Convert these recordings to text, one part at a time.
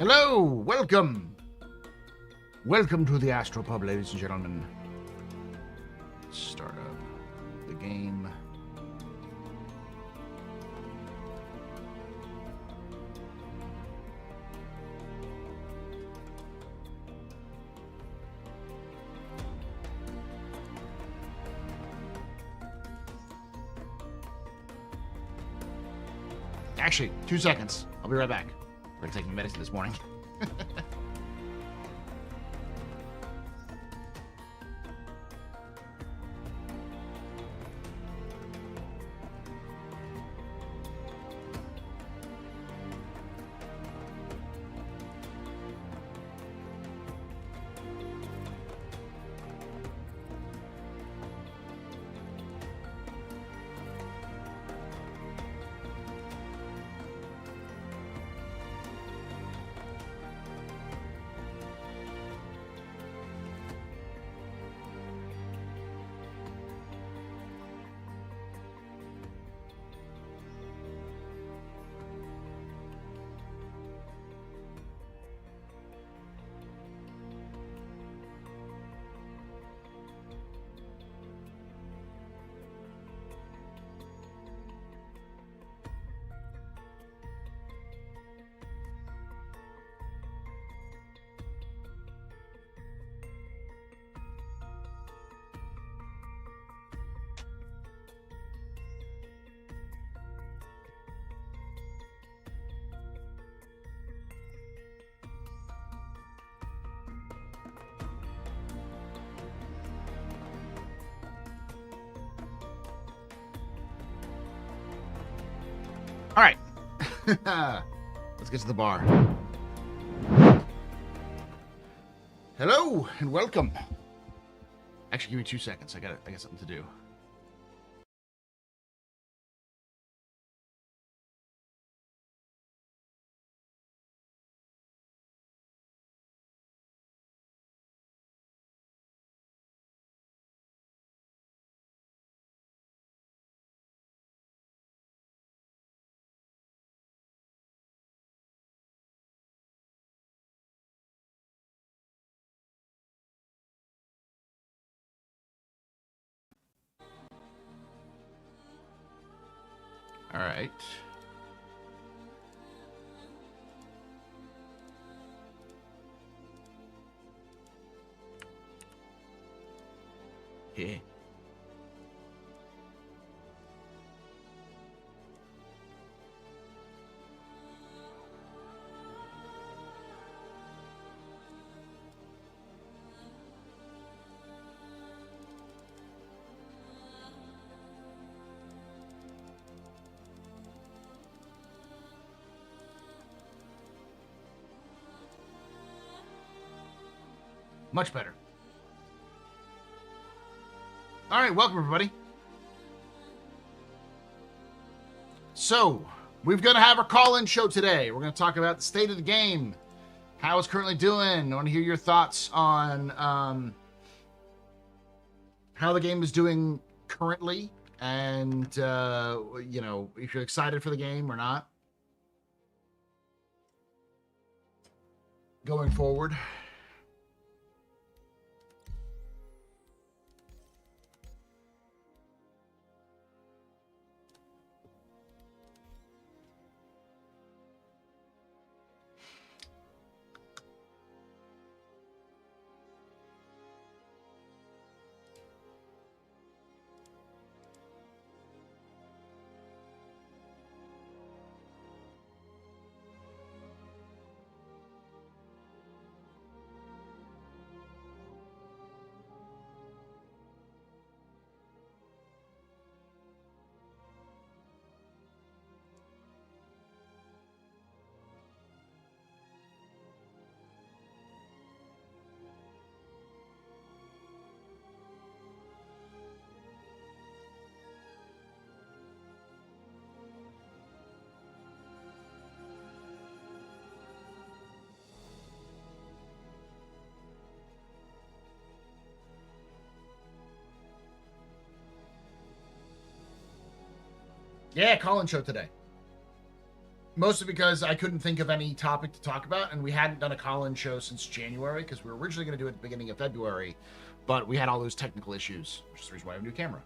Hello, welcome. Welcome to the Astropub, ladies and gentlemen. Start up the game. Actually, 2 seconds. I'll be right back. We're gonna take my medicine this morning. All right. Let's get to the bar. Hello and welcome. Actually, give me 2 seconds. I got something to do. All right. Yeah. Much better. All right, welcome everybody. So, we're going to have our call-in show today. We're going to talk about the state of the game, how it's currently doing. I want to hear your thoughts on how the game is doing currently, and if you're excited for the game or not going forward. Yeah, call-in show today. Mostly because I couldn't think of any topic to talk about, and we hadn't done a call-in show since January because we were originally going to do it at the beginning of February, but we had all those technical issues, which is the reason why I have a new camera.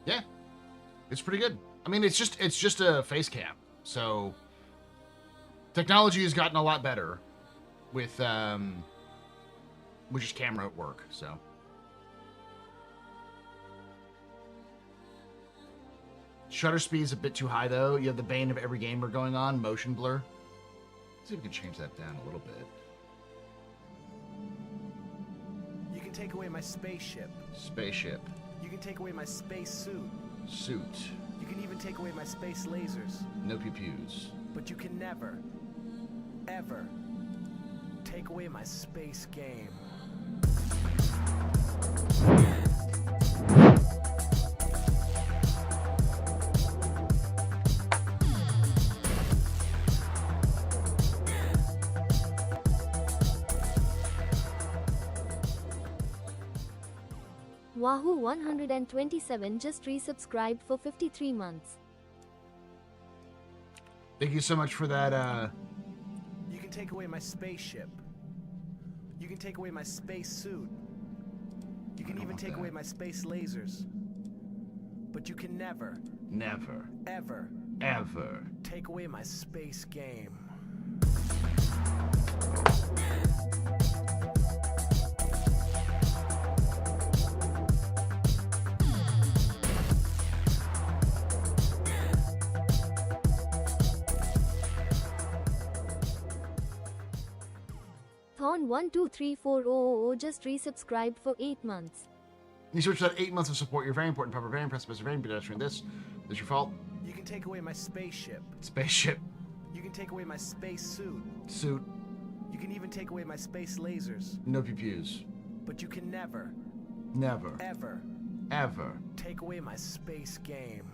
Yeah, it's pretty good. I mean, it's just a face cam, so technology has gotten a lot better with just camera work. So shutter speed is a bit too high though. You have the bane of every gamer going on, motion blur. Let's see if we can change that down a little bit. You can take away my spaceship. Spaceship. You can take away my space suit. Suit. You can even take away my space lasers. No pew-pews. But you can never, ever take away my space game. Wahoo 127 just resubscribed for 53 months. Thank you so much for that. You can take away my spaceship. You can take away my space suit. You can even take away my space lasers. But you can never, ever take away my space game. Thorn 123400 just resubscribed for 8 months. You switched that 8 months of support. You're very important, Papa. Very impressive. Very pedestrian. This your fault. You can take away my spaceship. Spaceship. You can take away my space suit. Suit. You can even take away my space lasers. No pew-pews. But you can never, ever take away my space game.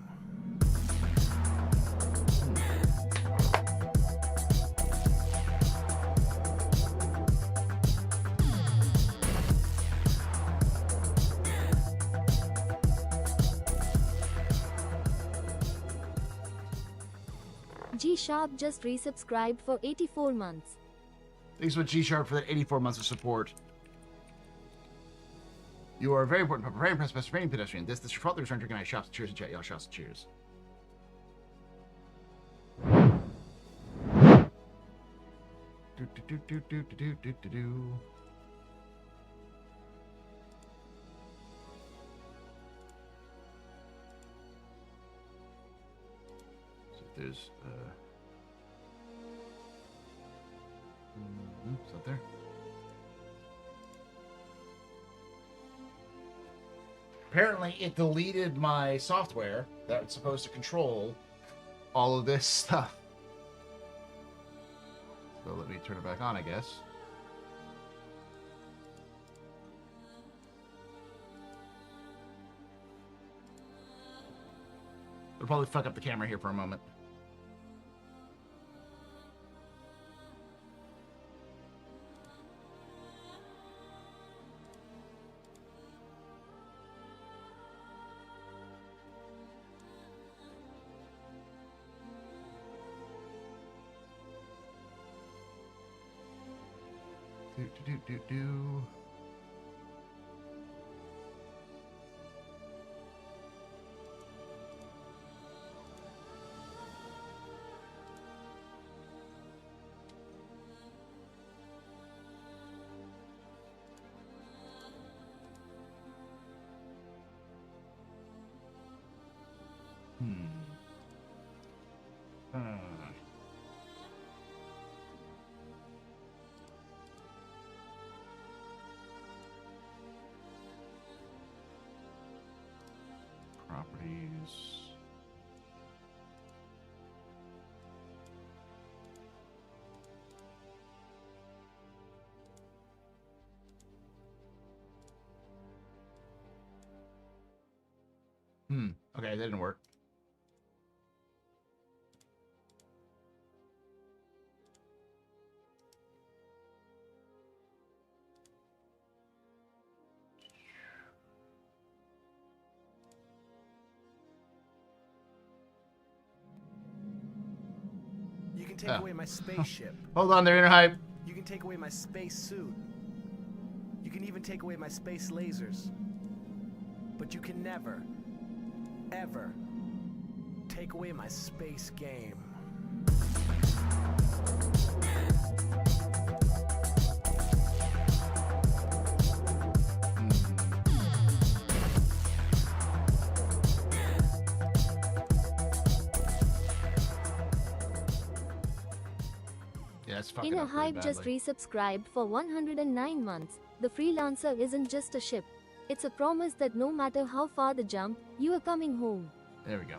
G Sharp just resubscribed for 84 months. Thanks for G Sharp for that 84 months of support. You are very important, Papa. Very impressed, Mr. Very pedestrian. This your fault. The return drinking. I shops. Cheers and chat. Y'all shops. Cheers. Do. So there's it's not there. Apparently, it deleted my software that's supposed to control all of this stuff. So let me turn it back on, I guess. It'll probably fuck up the camera here for a moment. Do. properties. Okay, that didn't work. You can take away my spaceship. Hold on there, Inner Hype. You can take away my space suit. You can even take away my space lasers. But you can never, ever take away my space game. Yeah, it's fucking Inner up pretty Hype just badly. resubscribed for 109 months. The freelancer isn't just a ship. It's a promise that no matter how far the jump, you are coming home. There we go.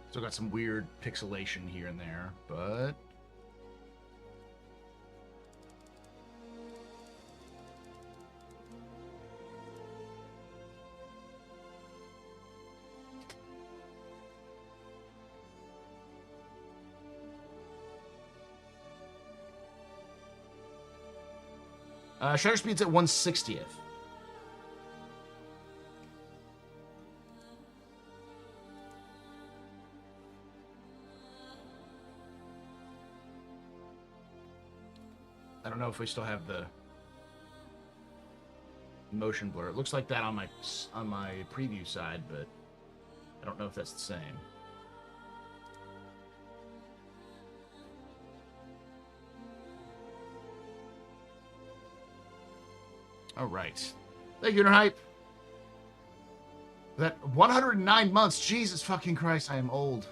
Still got some weird pixelation here and there, but shutter speed's at 1/60th. I don't know if we still have the motion blur. It looks like that on my preview side, but I don't know if that's the same. All right. Thank you, Inner Hype. That 109 months. Jesus fucking Christ, I am old.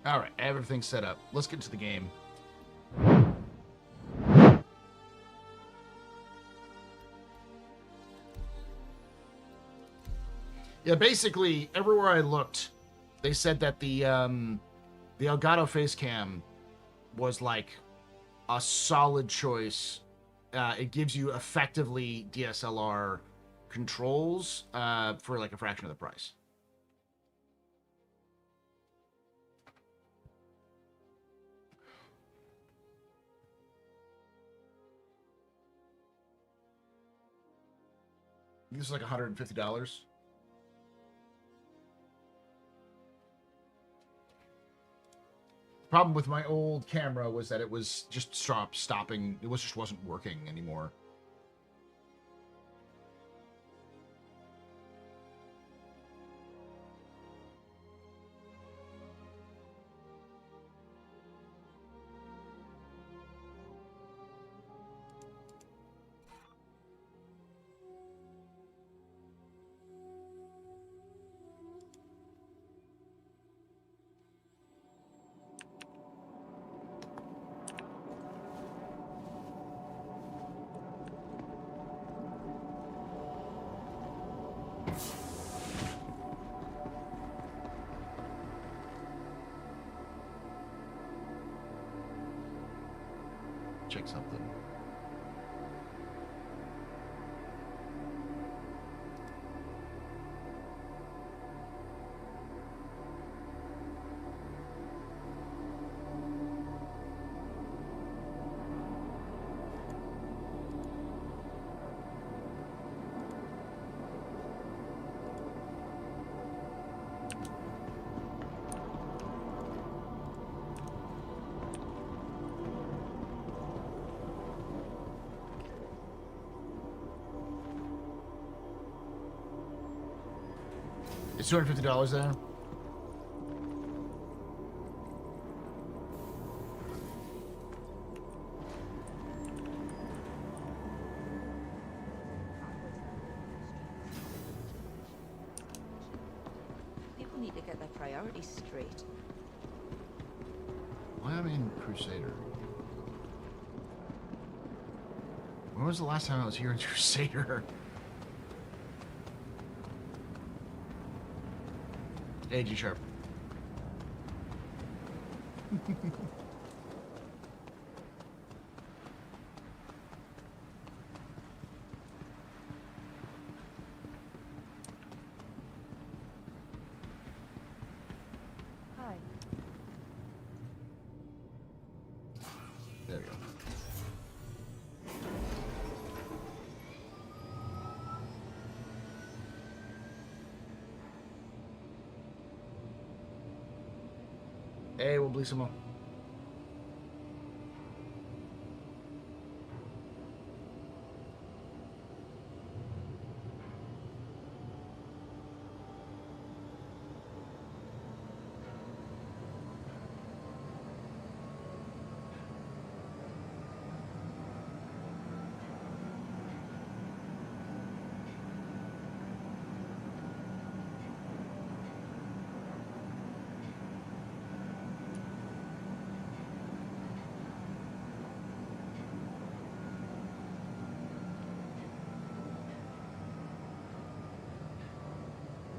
All right, everything's set up. Let's get to the game. Yeah, basically everywhere I looked, they said that the Elgato face cam was like a solid choice. It gives you effectively DSLR controls for like a fraction of the price. This is like $150. Problem with my old camera was that it was just stopping. It just wasn't working anymore. Check something. It's $250 there. People need to get their priorities straight. Why am I in Crusader? When was the last time I was here in Crusader? Hey, G Sharp. Hi. There we go. Hey, we'll bleed some more.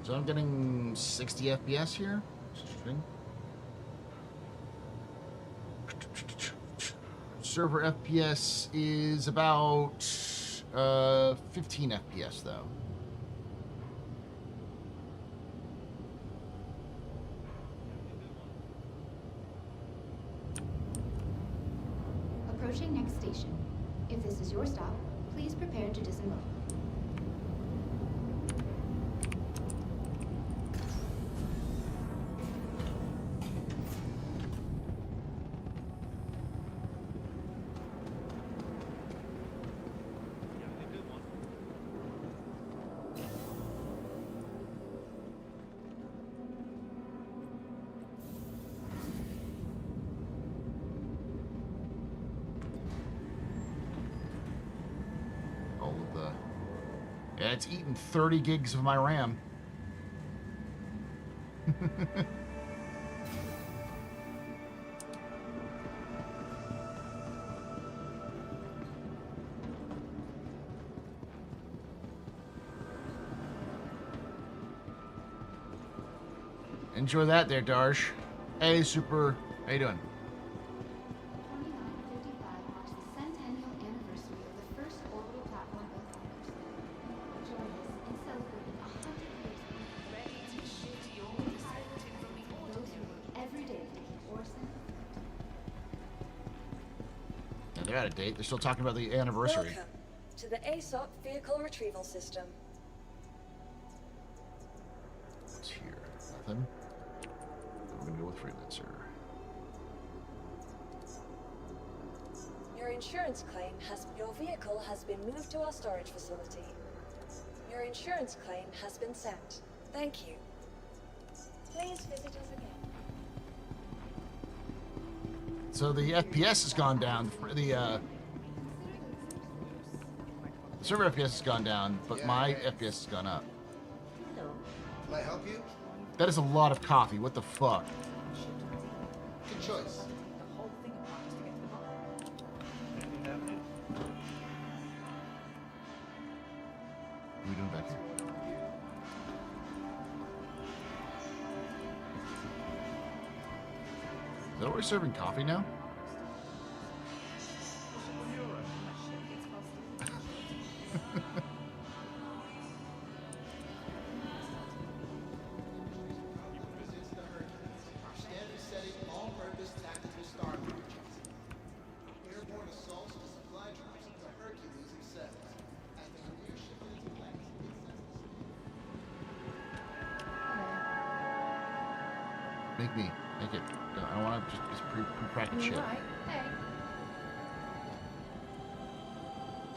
So I'm getting 60 FPS here. Interesting. Server FPS is about 15 FPS though. Approaching next station. If this is your stop, please prepare to disembark. Yeah, it's eaten 30 gigs of my RAM. Enjoy that there, Darsh. Hey, Super. How you doing? 2955 marks the centennial anniversary of the first orbital platform built on Earth. Join us in celebrating 100 years of those who work every day to keep Orson. Yeah, they're out of date. They're still talking about the anniversary. Welcome to the ASOP Vehicle Retrieval System. What's here? Nothing. We're gonna go with Freelancer. Your insurance claim your vehicle has been moved to our storage facility. Your insurance claim has been sent. Thank you. Please visit us again. So the FPS has gone down. The server FPS has gone down, but my FPS has gone up. Hello. Can I help you? That is a lot of coffee. What the fuck? Good choice. The whole thing apart is to get to the bottom. What are we doing back here? Is that what we're serving coffee now? Our standard setting, all-purpose tactical star launchers. Airborne assaults to supply drops to Hercules themselves. As the career shifted into flight, Make it. I don't want to just pre-practice shit. Right. Hey.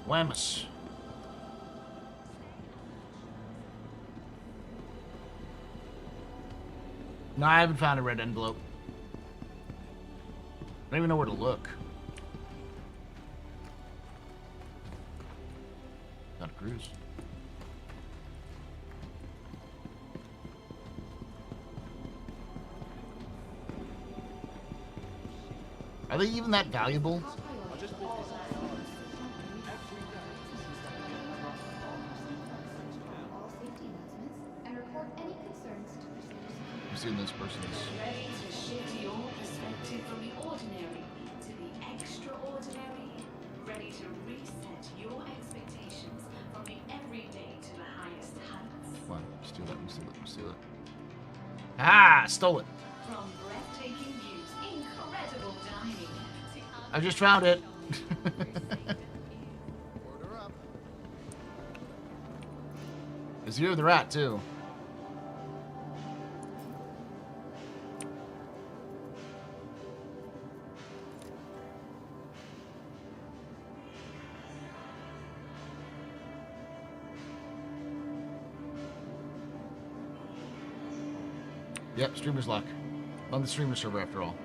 Whammus. No, I haven't found a red envelope. I don't even know where to look. Not a cruise. Are they even that valuable? All safety announcements and report any concerns to Crusader Security. I'm seeing this person's. Ready to shift your perspective from the ordinary to the extraordinary? Ready to reset your expectations from the everyday to the highest heights? Come on, steal it, steal it, steal it. Ah, stole it. From breathtaking views, incredible dining, to I just found it. Order up. It's you, the rat, too. Yep, streamer's luck. On the streamer server, after all.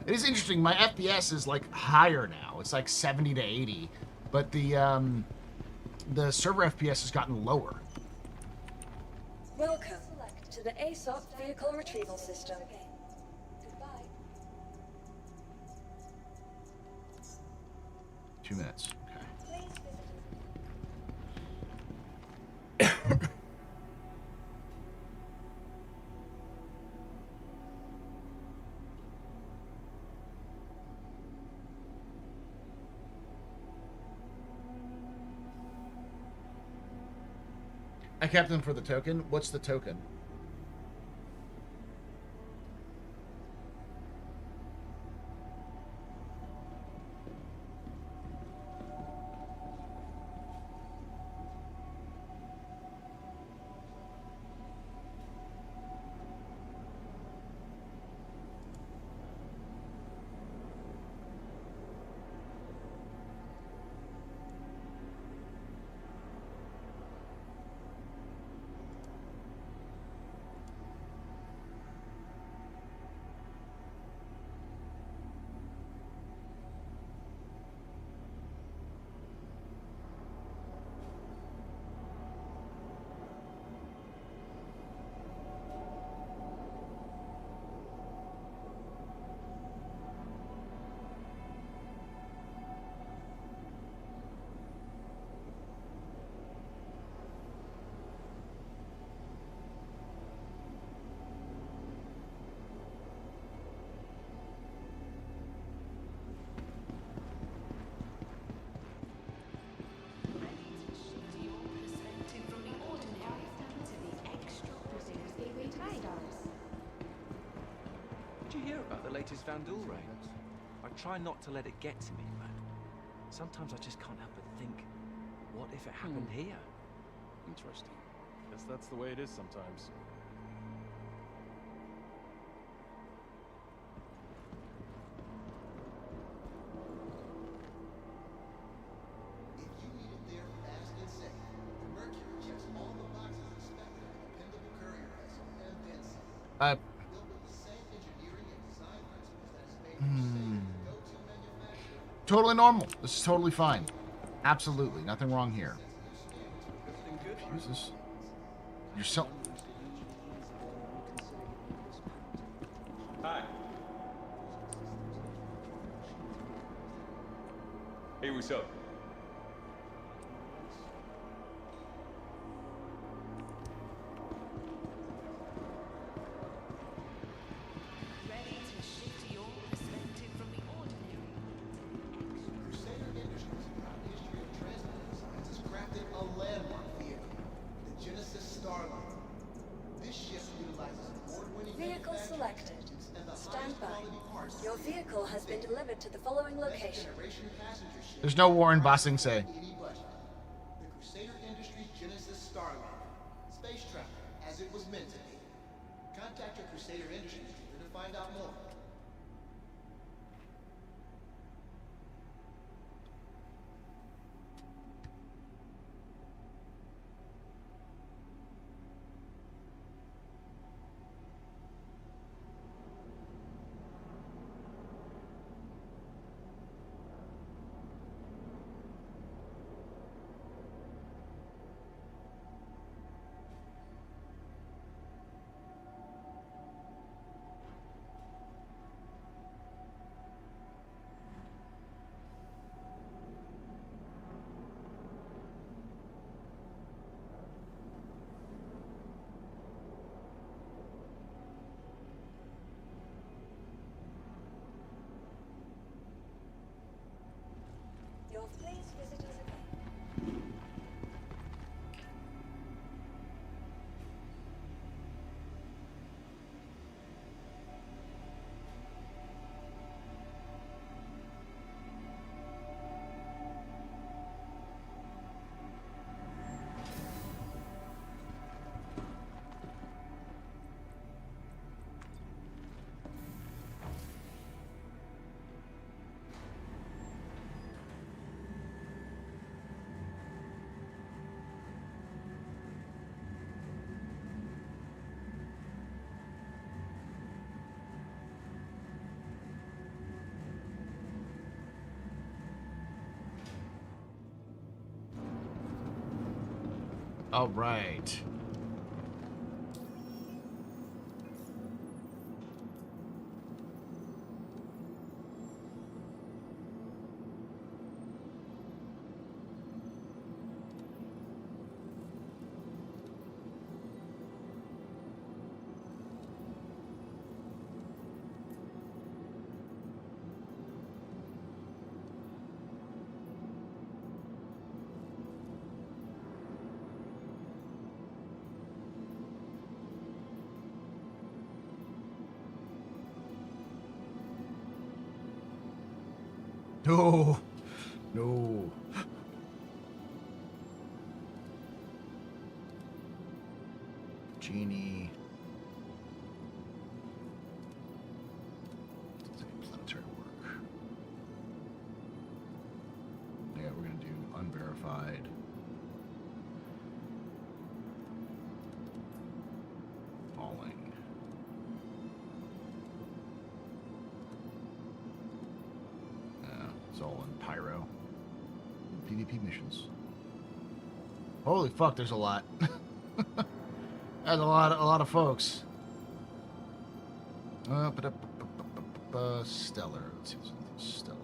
It is interesting. My FPS is like higher now. It's like 70 to 80, but the server FPS has gotten lower. Welcome to the ASOP Vehicle Retrieval System. Goodbye. 2 minutes. Okay. Please visit. I kept them for the token. What's the token? Did you hear about the latest Vandal raid? I try not to let it get to me, but sometimes I just can't help but think, what if it happened here? Interesting. Guess that's the way it is sometimes. If you need it there fast and safe, the Mercury checks all the boxes expected of a dependable courier vessel and then some. Built with the same engineering and design principles that has made Crusader the go-to manufacturer. Totally normal. This is totally fine. Absolutely. Nothing wrong here. Jesus. You're so... Hi. Hey, what's up? ready to shift your perspective from the ordinary. Crusader Industries' proud history of transport designs has crafted a landmark vehicle, the Genesis Starliner. This ship utilizes award-winning Vehicle manufacturing selected. techniques and the Stand highest by. quality parts. Your vehicle has been delivered to the following location. Next-generation passenger ship. There's no Warren Bossing say. Any budget. The Crusader Industries Genesis Starliner. Space travel, as it was meant to be. Contact your Crusader Industries dealer to find out more. All right. No. No. Genie. Planetary work. Yeah, we're going to do unverified. Falling. It's all in Pyro. PvP missions. Holy fuck, there's a lot. That's a lot of folks. Stellar. Let's see something stellar.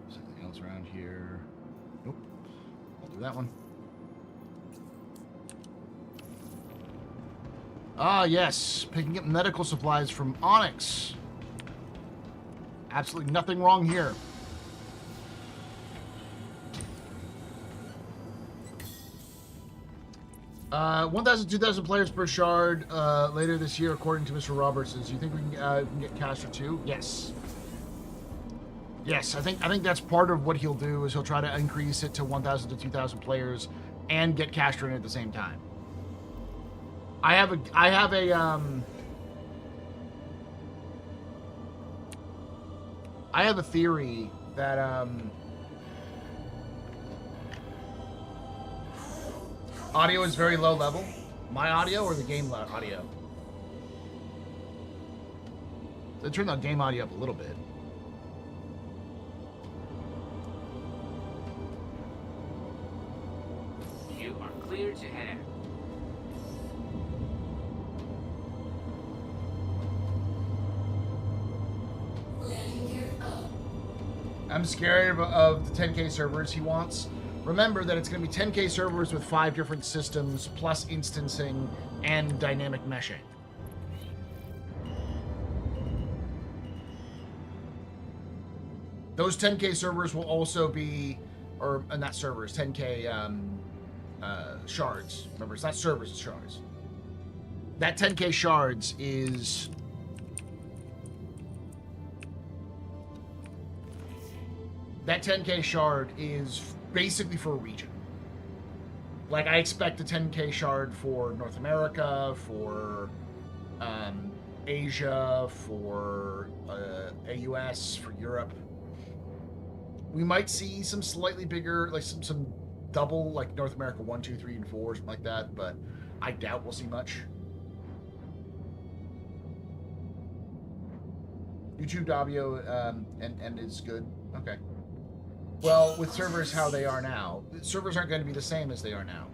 Is anything else around here? Nope. I'll do that one. Ah, yes. Picking up medical supplies from Onyx. Absolutely nothing wrong here. 1,000, 2,000 players per shard later this year, according to Mr. Robertson. Do you think we can get Caster too? Yes. Yes, I think that's part of what he'll do is he'll try to increase it to 1,000 to 2,000 players and get Caster in at the same time. I have a theory that audio is very low level. My audio or the game audio? So turn the game audio up a little bit. You are clear to head out. I'm scared of the 10K servers he wants. Remember that it's going to be 10K servers with 5 different systems, plus instancing and dynamic meshing. Those 10K servers will also be, or not servers, 10K shards. Remember, it's not servers, it's shards. That 10K shards is... That 10K shard is basically for a region. Like, I expect a 10K shard for North America, for Asia, for AUS, for Europe. We might see some slightly bigger, like some double, like North America 1, 2, 3, and 4, something like that, but I doubt we'll see much. YouTube audio and is good. Okay. Well, with servers how they are now, servers aren't going to be the same as they are now.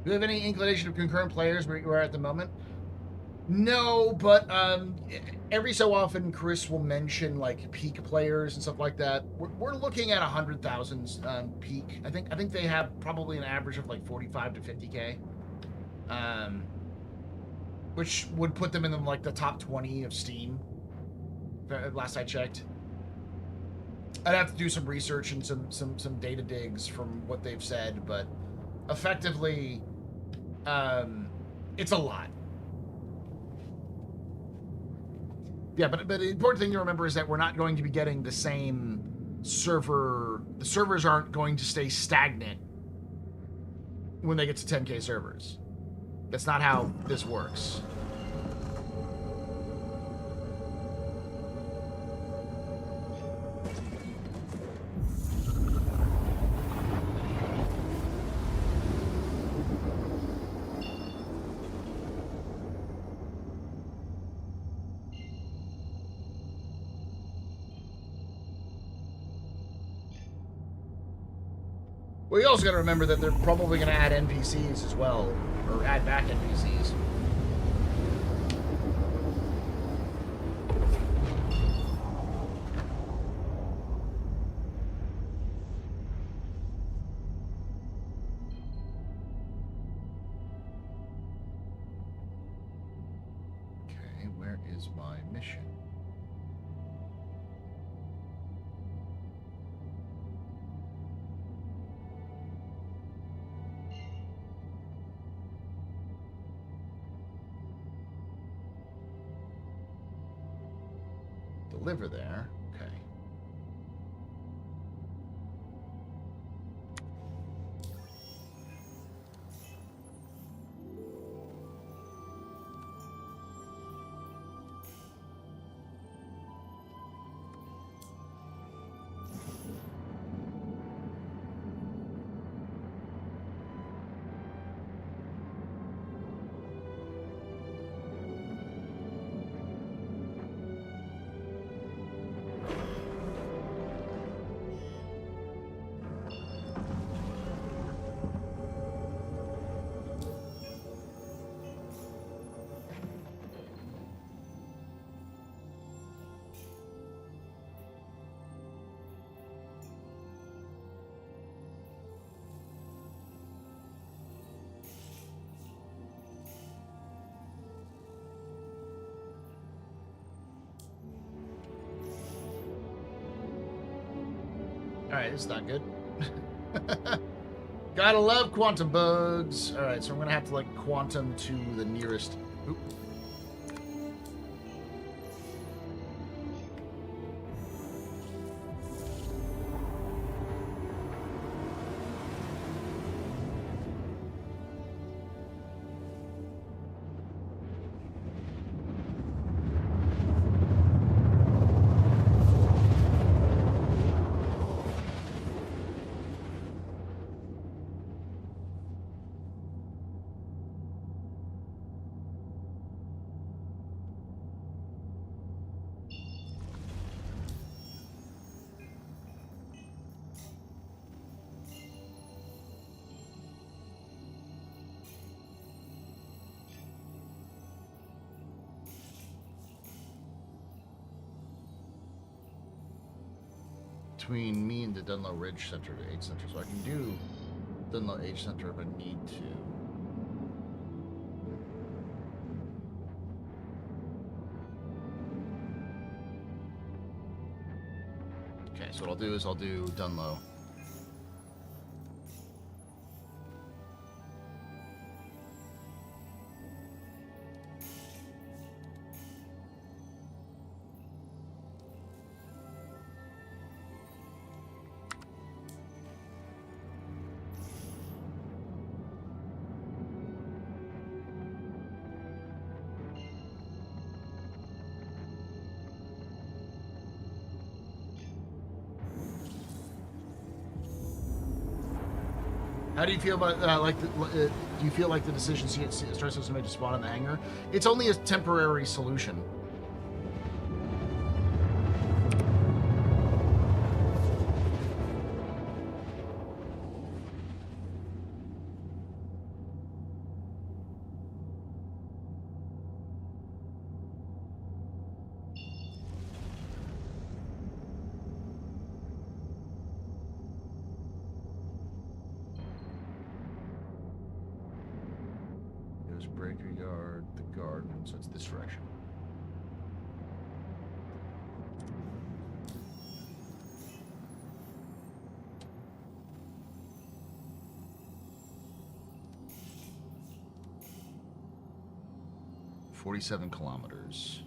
Do you have any inclination of concurrent players where you are at the moment? No, but every so often Chris will mention like peak players and stuff like that. We're looking at 100,000 peak. I think they have probably an average of like 45 to 50K, which would put them in like the top 20 of Steam. Last I checked. I'd have to do some research and some data digs from what they've said, but effectively, it's a lot. Yeah, but the important thing to remember is that we're not going to be getting the same server. The servers aren't going to stay stagnant when they get to 10K servers. That's not how this works. Well, you also got to remember that they're probably going to add NPCs as well, or add back NPCs. Okay, where is my mission? Deliver there. Okay. Alright, it's not good. Gotta love quantum bugs. Alright, so I'm gonna have to like quantum to the nearest. Oop. Between me and the Dunlow Ridge Center to H Center, so I can do Dunlow H Center if I need to. Okay, so what I'll do is I'll do Dunlow. How do you feel about do you feel like the decision Star System made to spawn in the hangar? It's only a temporary solution. breaker yard, the garden, so it's this direction. $47 kilometers.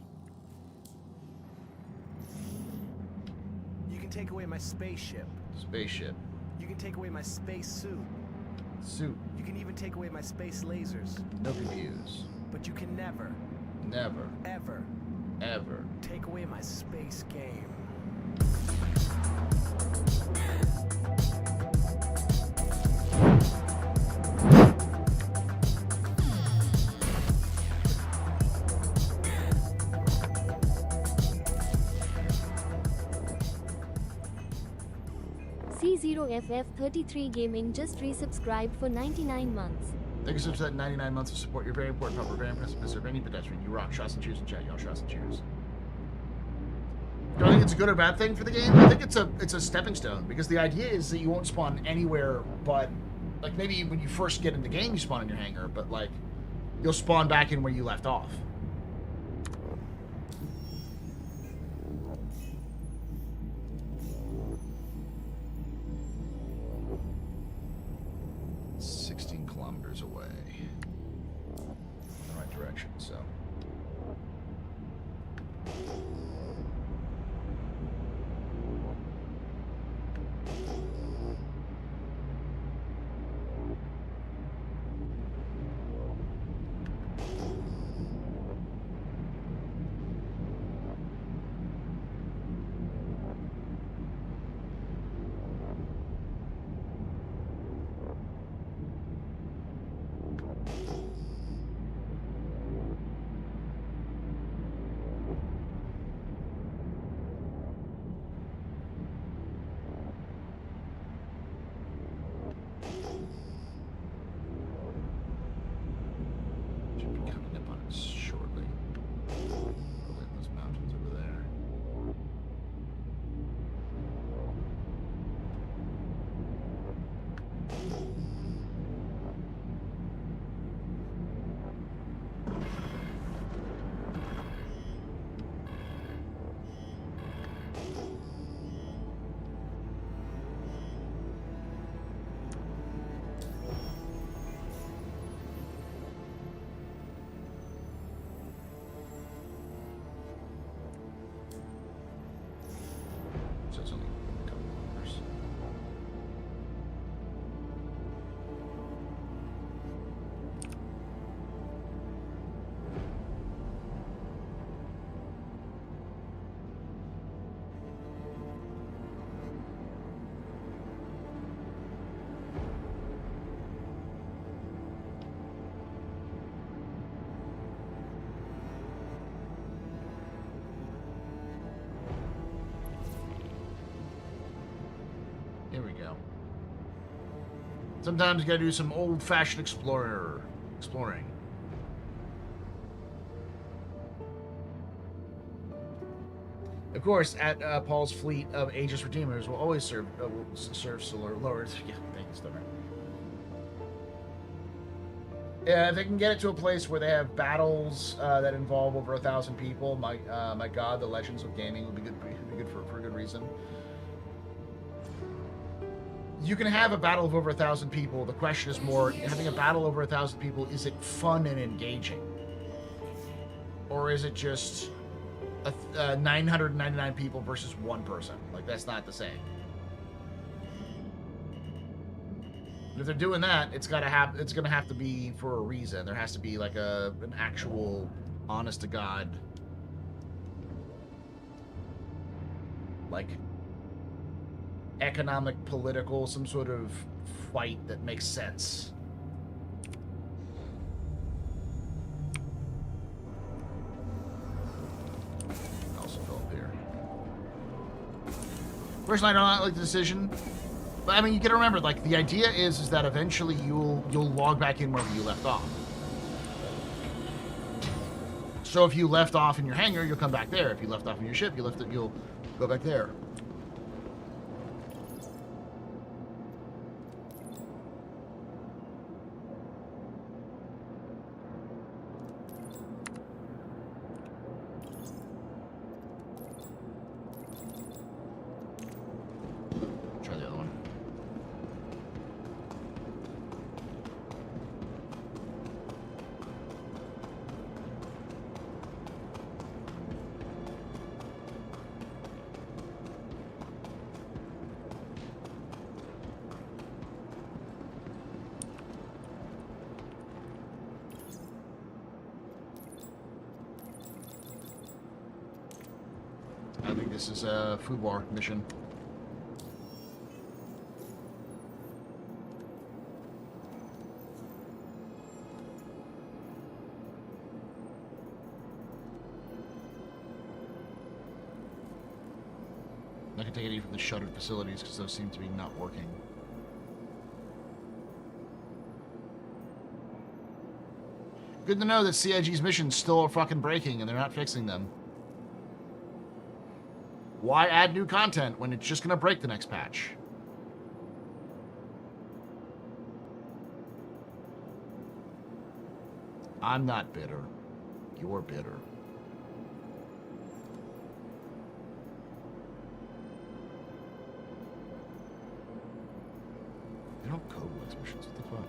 You can take away my spaceship. Spaceship. You can take away my space suit. Suit. You can even take away my space lasers. No confuse. But you can never, ever take away my space game. C0FF33 Gaming just resubscribed for 99 months. Thank you so much for that 99 months of support. You're very important, Papa. Very impressive. Preserve any pedestrian. You rock. Shots and cheers in chat, y'all. Shots and cheers. Do I think it's a good or bad thing for the game? I think it's a stepping stone, because the idea is that you won't spawn anywhere but, like, maybe when you first get in the game you spawn in your hangar, but, like, you'll spawn back in where you left off. Away in the right direction, so it's only a couple kilometers. Here we go. Sometimes you gotta do some old-fashioned exploring. Of course, at Paul's fleet of Aegis Redeemers will always serve solar lords. Yeah, thank you, Stoner. Yeah, if they can get it to a place where they have battles that involve over 1,000 people, my God, the Legends of Gaming would be good. Would be good for a good reason. You can have a battle of over 1,000 people. The question is more, having a battle over 1,000 people, is it fun and engaging? Or is it just 999 people versus one person? Like, that's not the same. But if they're doing that, it's gonna have to be for a reason. There has to be like an actual, honest to God, like, economic, political, some sort of fight that makes sense. Also fill up here. Personally, I don't like the decision, but I mean, you gotta remember, like, the idea is that eventually you'll log back in wherever you left off. So if you left off in your hangar, you'll come back there. If you left off in your ship, you'll go back there. I think this is a food war mission. I can take any from the shuttered facilities because those seem to be not working. Good to know that CIG's missions still are fucking breaking and they're not fixing them. Why add new content when it's just gonna break the next patch? I'm not bitter. You're bitter. They don't code Lex missions. What the fuck?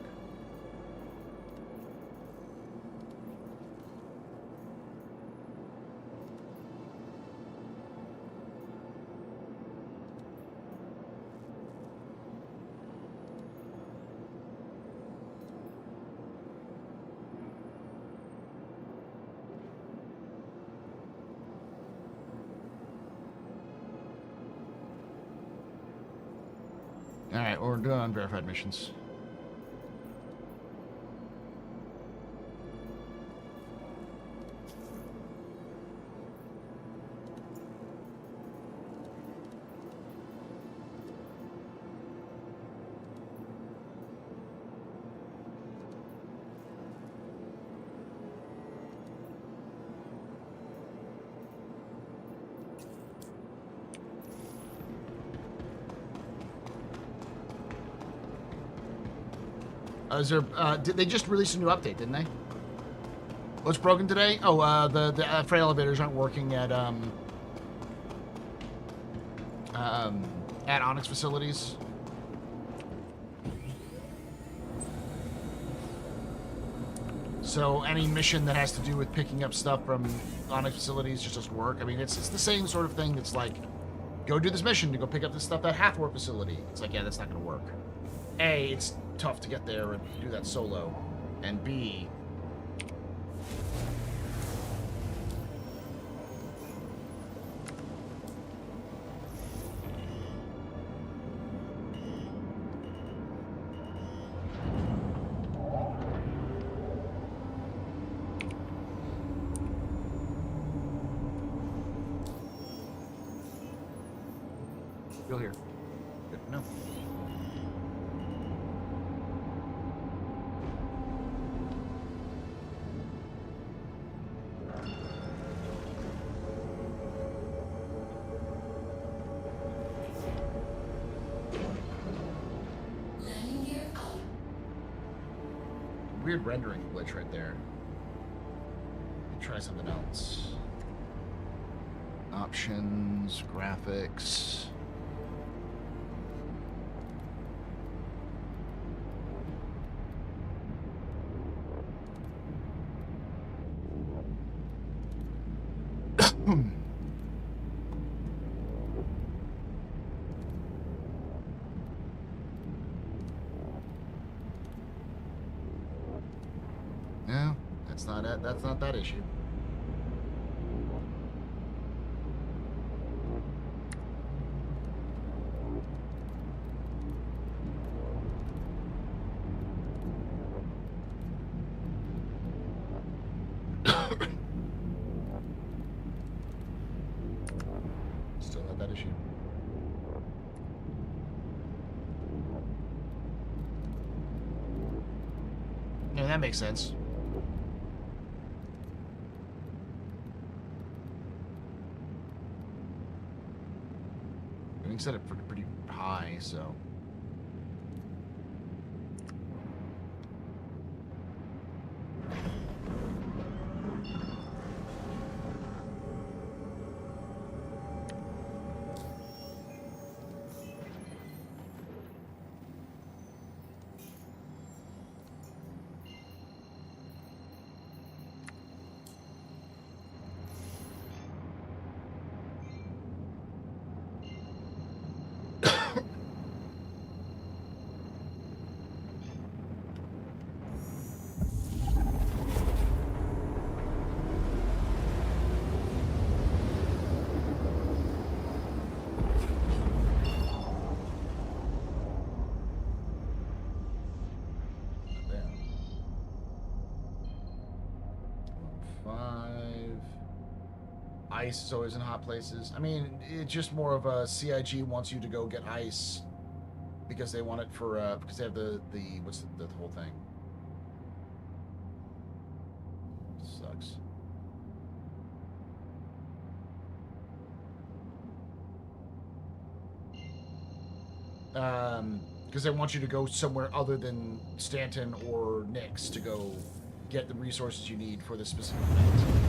Alright, we're doing unverified missions. Is there, they just released a new update, didn't they? What's broken today? Oh, the freight elevators aren't working at Onyx facilities. So any mission that has to do with picking up stuff from Onyx facilities just doesn't work. I mean, it's the same sort of thing that's like, go do this mission to go pick up this stuff at Hathor facility. It's like, yeah, that's not going to work. A, it's tough to get there and do that solo, and B, feel here. Good. No. Weird rendering glitch right there. Try something else. Options, graphics. No, that's not it. That's not that issue. Still not that issue. Yeah, that makes sense. We set it pretty high, so. 5. Ice is always in hot places. I mean, it's just more of a CIG wants you to go get ice because they want it for because they have the what's the whole thing. Sucks. Because they want you to go somewhere other than Stanton or Nyx to go get the resources you need for this specific event.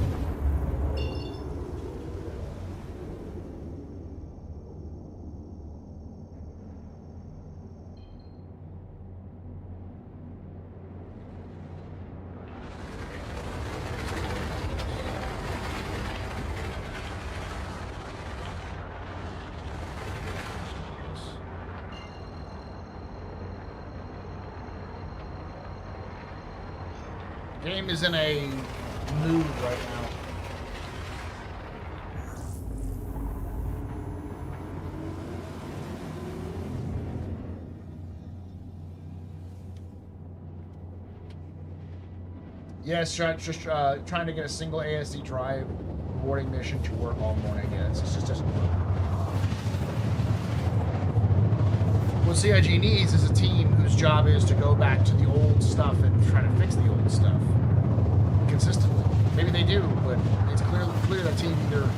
Game is in a mood right now. Yes, just trying to get a single ASD drive boarding mission to work all morning. Yeah, it just doesn't work. What CIG needs is a team whose job is to go back to the old stuff and try to fix the old stuff consistently. Maybe they do, but it's clear that team either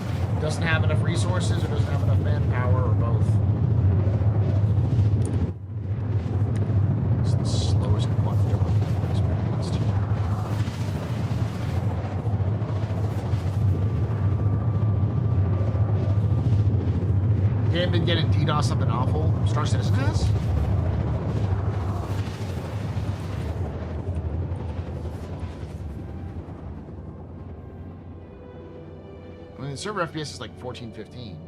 doesn't have enough resources or doesn't have enough manpower or both. It's the slowest quadruple I've experienced. You ain't been getting DDoS something awful? Star Citizen has? I mean, the server FPS is like 1415.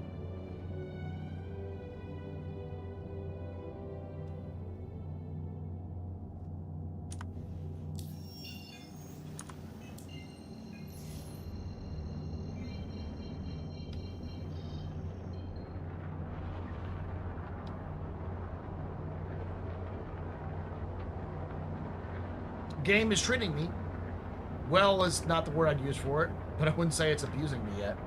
Game is treating me. Well is not the word I'd use for it, but I wouldn't say it's abusing me yet.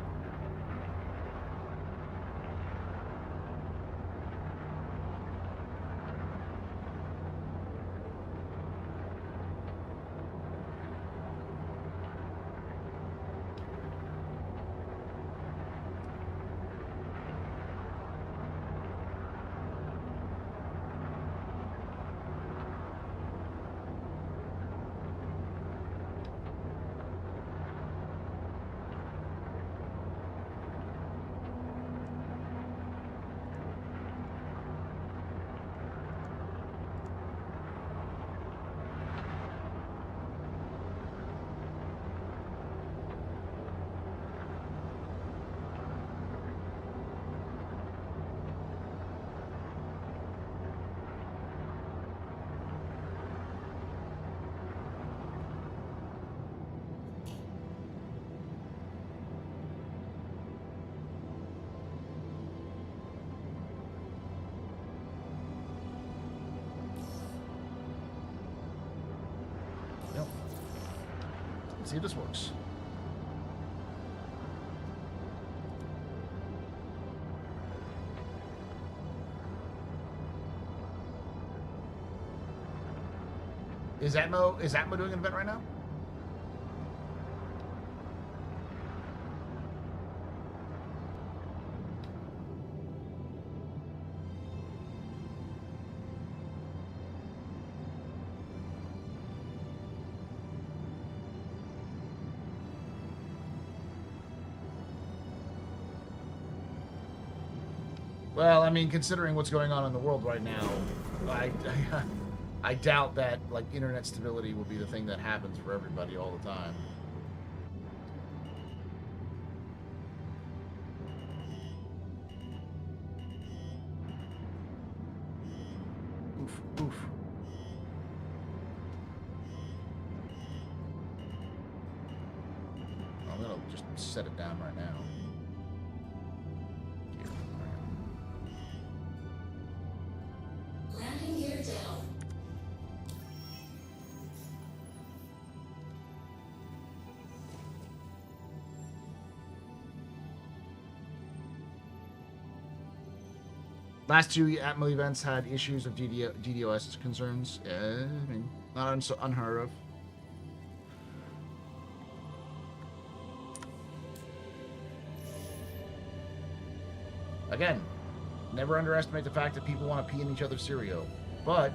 See if this works. Is Atmo doing an event right now? Well, I mean, considering what's going on in the world right now, I doubt that, like, internet stability will be the thing that happens for everybody all the time. Oof, oof. I'm gonna just set it down right now. Landing gear down. Last two Atmo events had issues of DDoS concerns. I mean, not unheard of. Again, never underestimate the fact that people want to pee in each other's cereal. But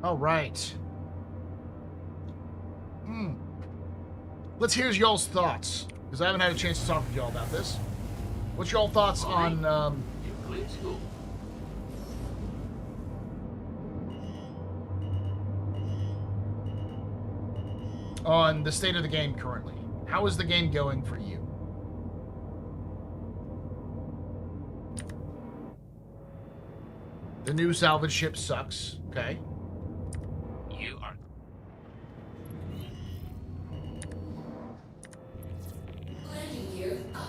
all right. Let's hear y'all's thoughts, because I haven't had a chance to talk with y'all about this. What's y'all thoughts on Euclid School. on the state of the game currently? How is the game going for you? The new salvage ship sucks. Okay. You are Landing gear up.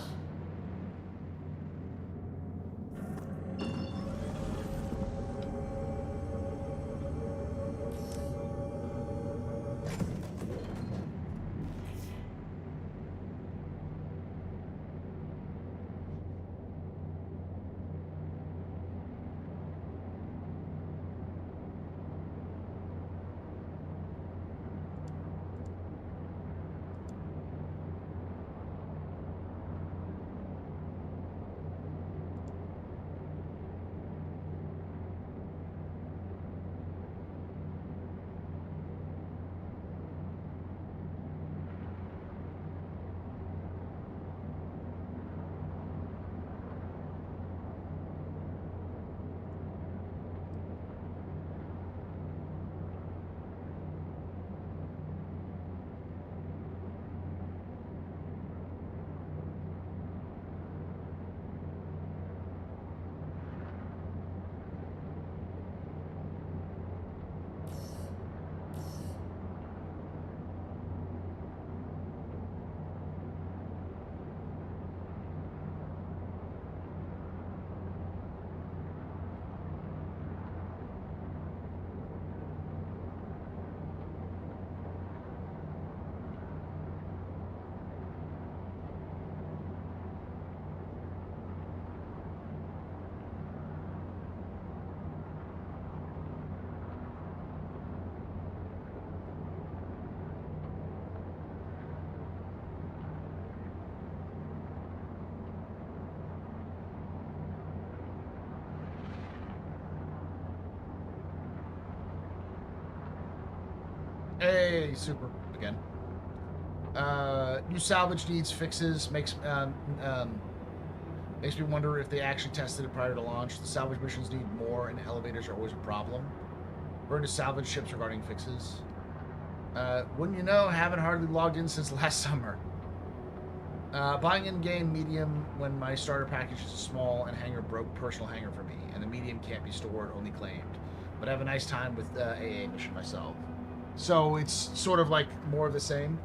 Hey, super again. New salvage needs fixes. Makes me wonder if they actually tested it prior to launch. The salvage missions need more, and elevators are always a problem. Burn to salvage ships regarding fixes. Wouldn't you know, haven't hardly logged in since last summer. Buying in-game medium when my starter package is small and hangar broke personal hangar for me, and the medium can't be stored, only claimed. But I have a nice time with AA mission myself. So it's sort of like more of the same.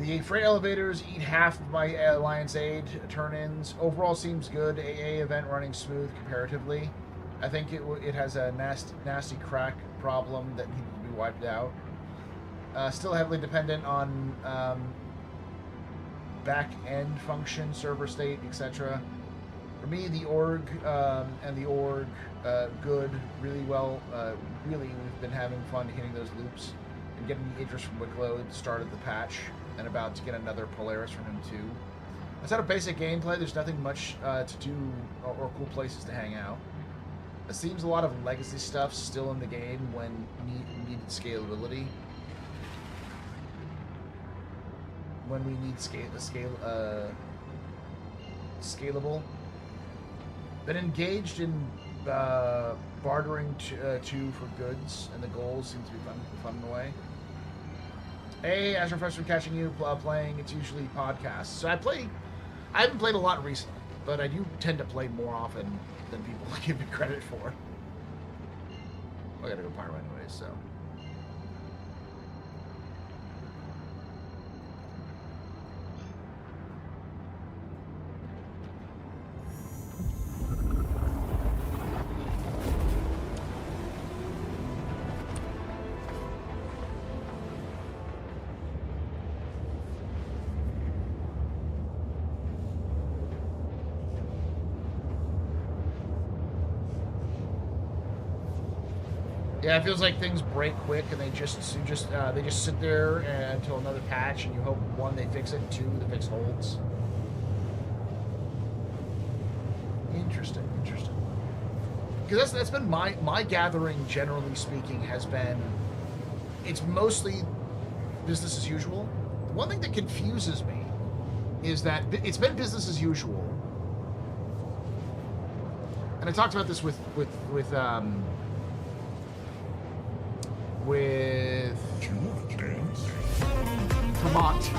The freight elevators eat half of my Alliance Aid turn-ins. Overall seems good. AA event running smooth comparatively. I think it has a nasty crack problem that needs to be wiped out. Still heavily dependent on back-end function, server state, etc. For me, the org and the org good, really well. Really, we've been having fun hitting those loops and getting the interest from Wicklow at the start of the patch, and about to get another Polaris from him too. Outside of basic gameplay, there's nothing much to do or cool places to hang out. It seems a lot of legacy stuff still in the game when needed scalability. When we need scalable. Been engaged in bartering too for goods, and the goals seem to be fun in a way. Hey, as refresh from catching you playing, it's usually podcasts. So I haven't played a lot recently, but I do tend to play more often than people give me credit for. I gotta go pyro anyways, so. Yeah, it feels like things break quick, and they just sit there until another patch, and you hope one, they fix it, and two, the fix holds. Interesting. Because that's been my gathering, generally speaking, has been, it's mostly business as usual. The one thing that confuses me is that it's been business as usual, and I talked about this with Vermont.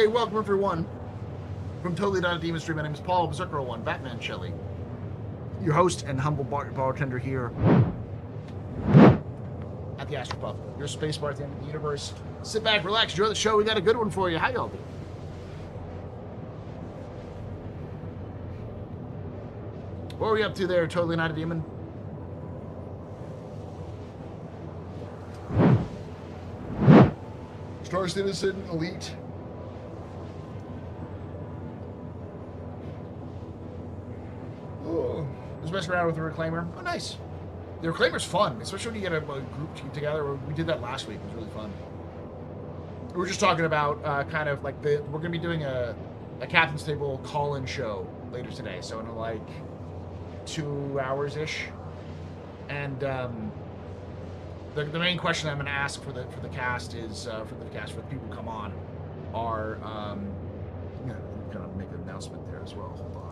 Welcome everyone from Totally Not a Demon Stream. My name is Paul Berserker01, Batman Shelley, your host and humble bartender here at the Astropuff, your space bar at the end of the universe. Sit back, relax, enjoy the show. We got a good one for you. How y'all doing? What are we up to there, Totally Not a Demon? Star Citizen, Elite. Just messing around with the Reclaimer. Oh, nice. The Reclaimer's fun, especially when you get a group together. We did that last week. It was really fun. We were just talking about kind of like we're going to be doing a Captain's Table call-in show later today. So in like 2 hours-ish. And the main question I'm going to ask for the cast is, for the people who come on, are, I'm going to make an announcement there as well. Hold on.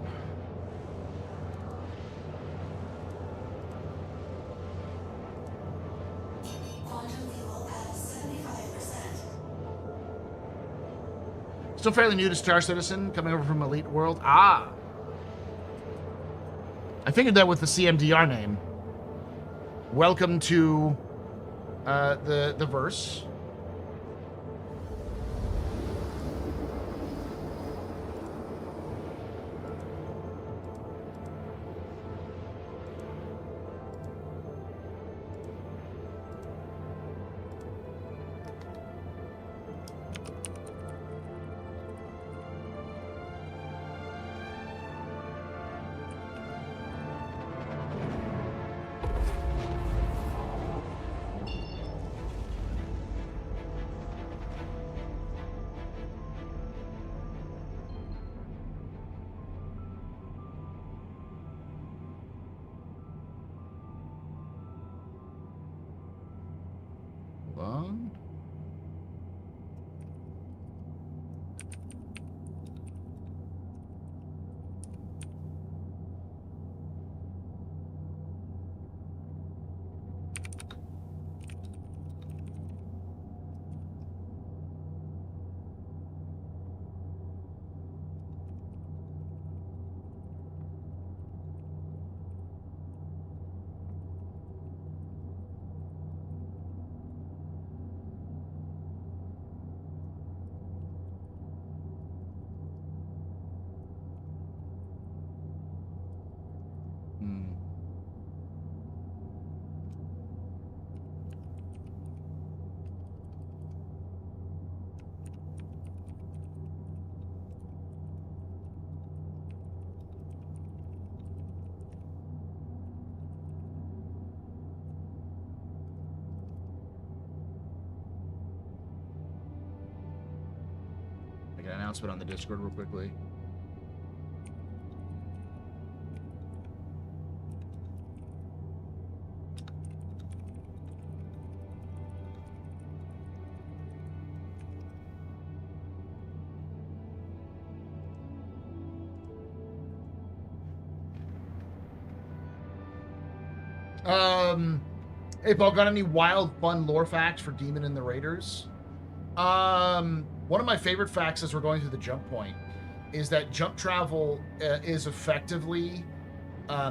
Still fairly new to Star Citizen, coming over from Elite World. Ah! I figured that with the CMDR name. Welcome to the verse. Well. Make an announcement on the Discord real quickly. Hey Paul, got any wild, fun lore facts for Demon and the Raiders? One of my favorite facts as we're going through the jump point is that jump travel is effectively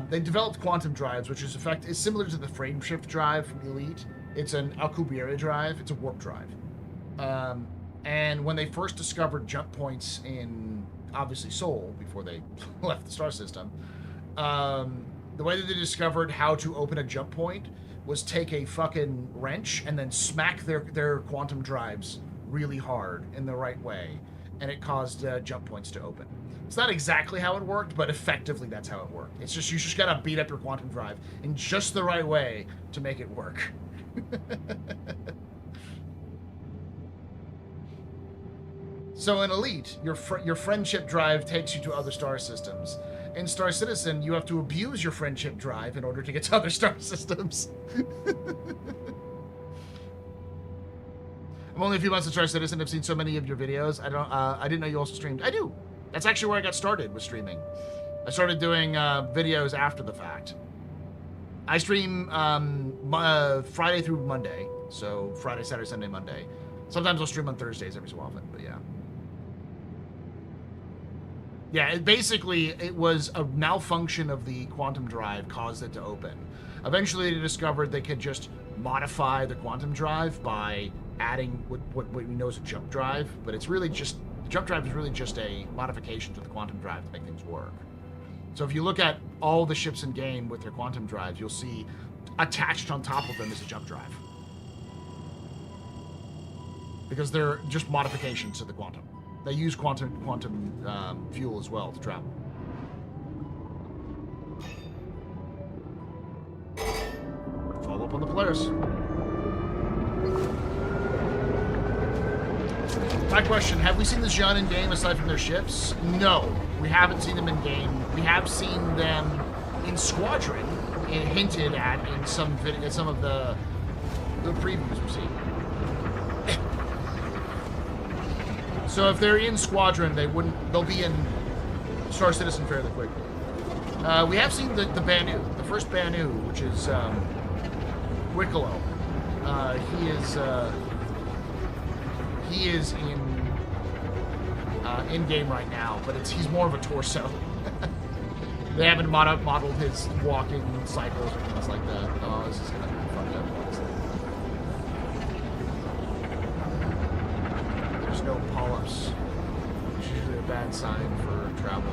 they developed quantum drives, which is similar to the frame shift drive from Elite. It's an Alcubierre drive. It's a warp drive. And when they first discovered jump points in obviously Sol before they left the star system, the way that they discovered how to open a jump point was take a fucking wrench and then smack their quantum drives really hard in the right way, and it caused jump points to open. It's not exactly how it worked, but effectively that's how it worked. It's just you just gotta beat up your quantum drive in just the right way to make it work. So in Elite, your friendship drive takes you to other star systems. In Star Citizen, you have to abuse your friendship drive in order to get to other star systems. I'm only a few months in Star Citizen. I've seen so many of your videos. I didn't know you also streamed. I do. That's actually where I got started with streaming. I started doing videos after the fact. I stream Friday through Monday. So Friday, Saturday, Sunday, Monday. Sometimes I'll stream on Thursdays every so often, but yeah. Yeah, it was a malfunction of the quantum drive caused it to open. Eventually they discovered they could just modify the quantum drive by adding what we know is a jump drive, but it's really just, the jump drive is really just a modification to the quantum drive to make things work. So if you look at all the ships in game with their quantum drives, you'll see attached on top of them is a jump drive. Because they're just modifications to the quantum. They use quantum fuel as well to travel. Follow up on the players. My question, have we seen the Jean in game aside from their ships? No, we haven't seen them in game. We have seen them in Squadron, hinted at in some of the previews we've seen. So if they're in Squadron, they'll be in Star Citizen fairly quickly. We have seen the Banu, the first Banu, which is Wicklow. He is in game right now, but he's more of a torso. They haven't modeled his walking cycles or things like that. Oh, this is gonna be fucked up. There's no polyps. It's usually a bad sign for travel.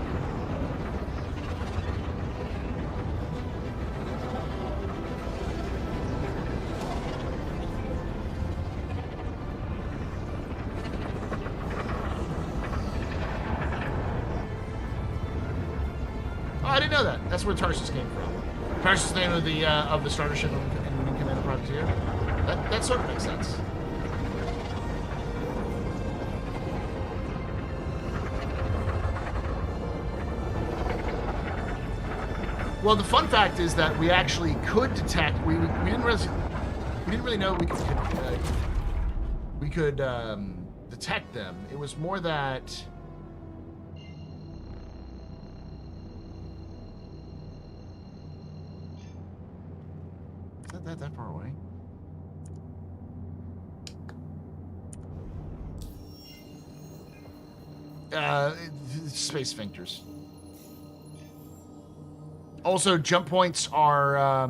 I didn't know that. That's where Tarsus came from. Tarsus is the name of the starter ship in Commander Privateer. That sort of makes sense. Well, the fun fact is that we actually could detect. We didn't really know we could could detect them. It was more that it's not that far away. Space sphincters. Also, jump points are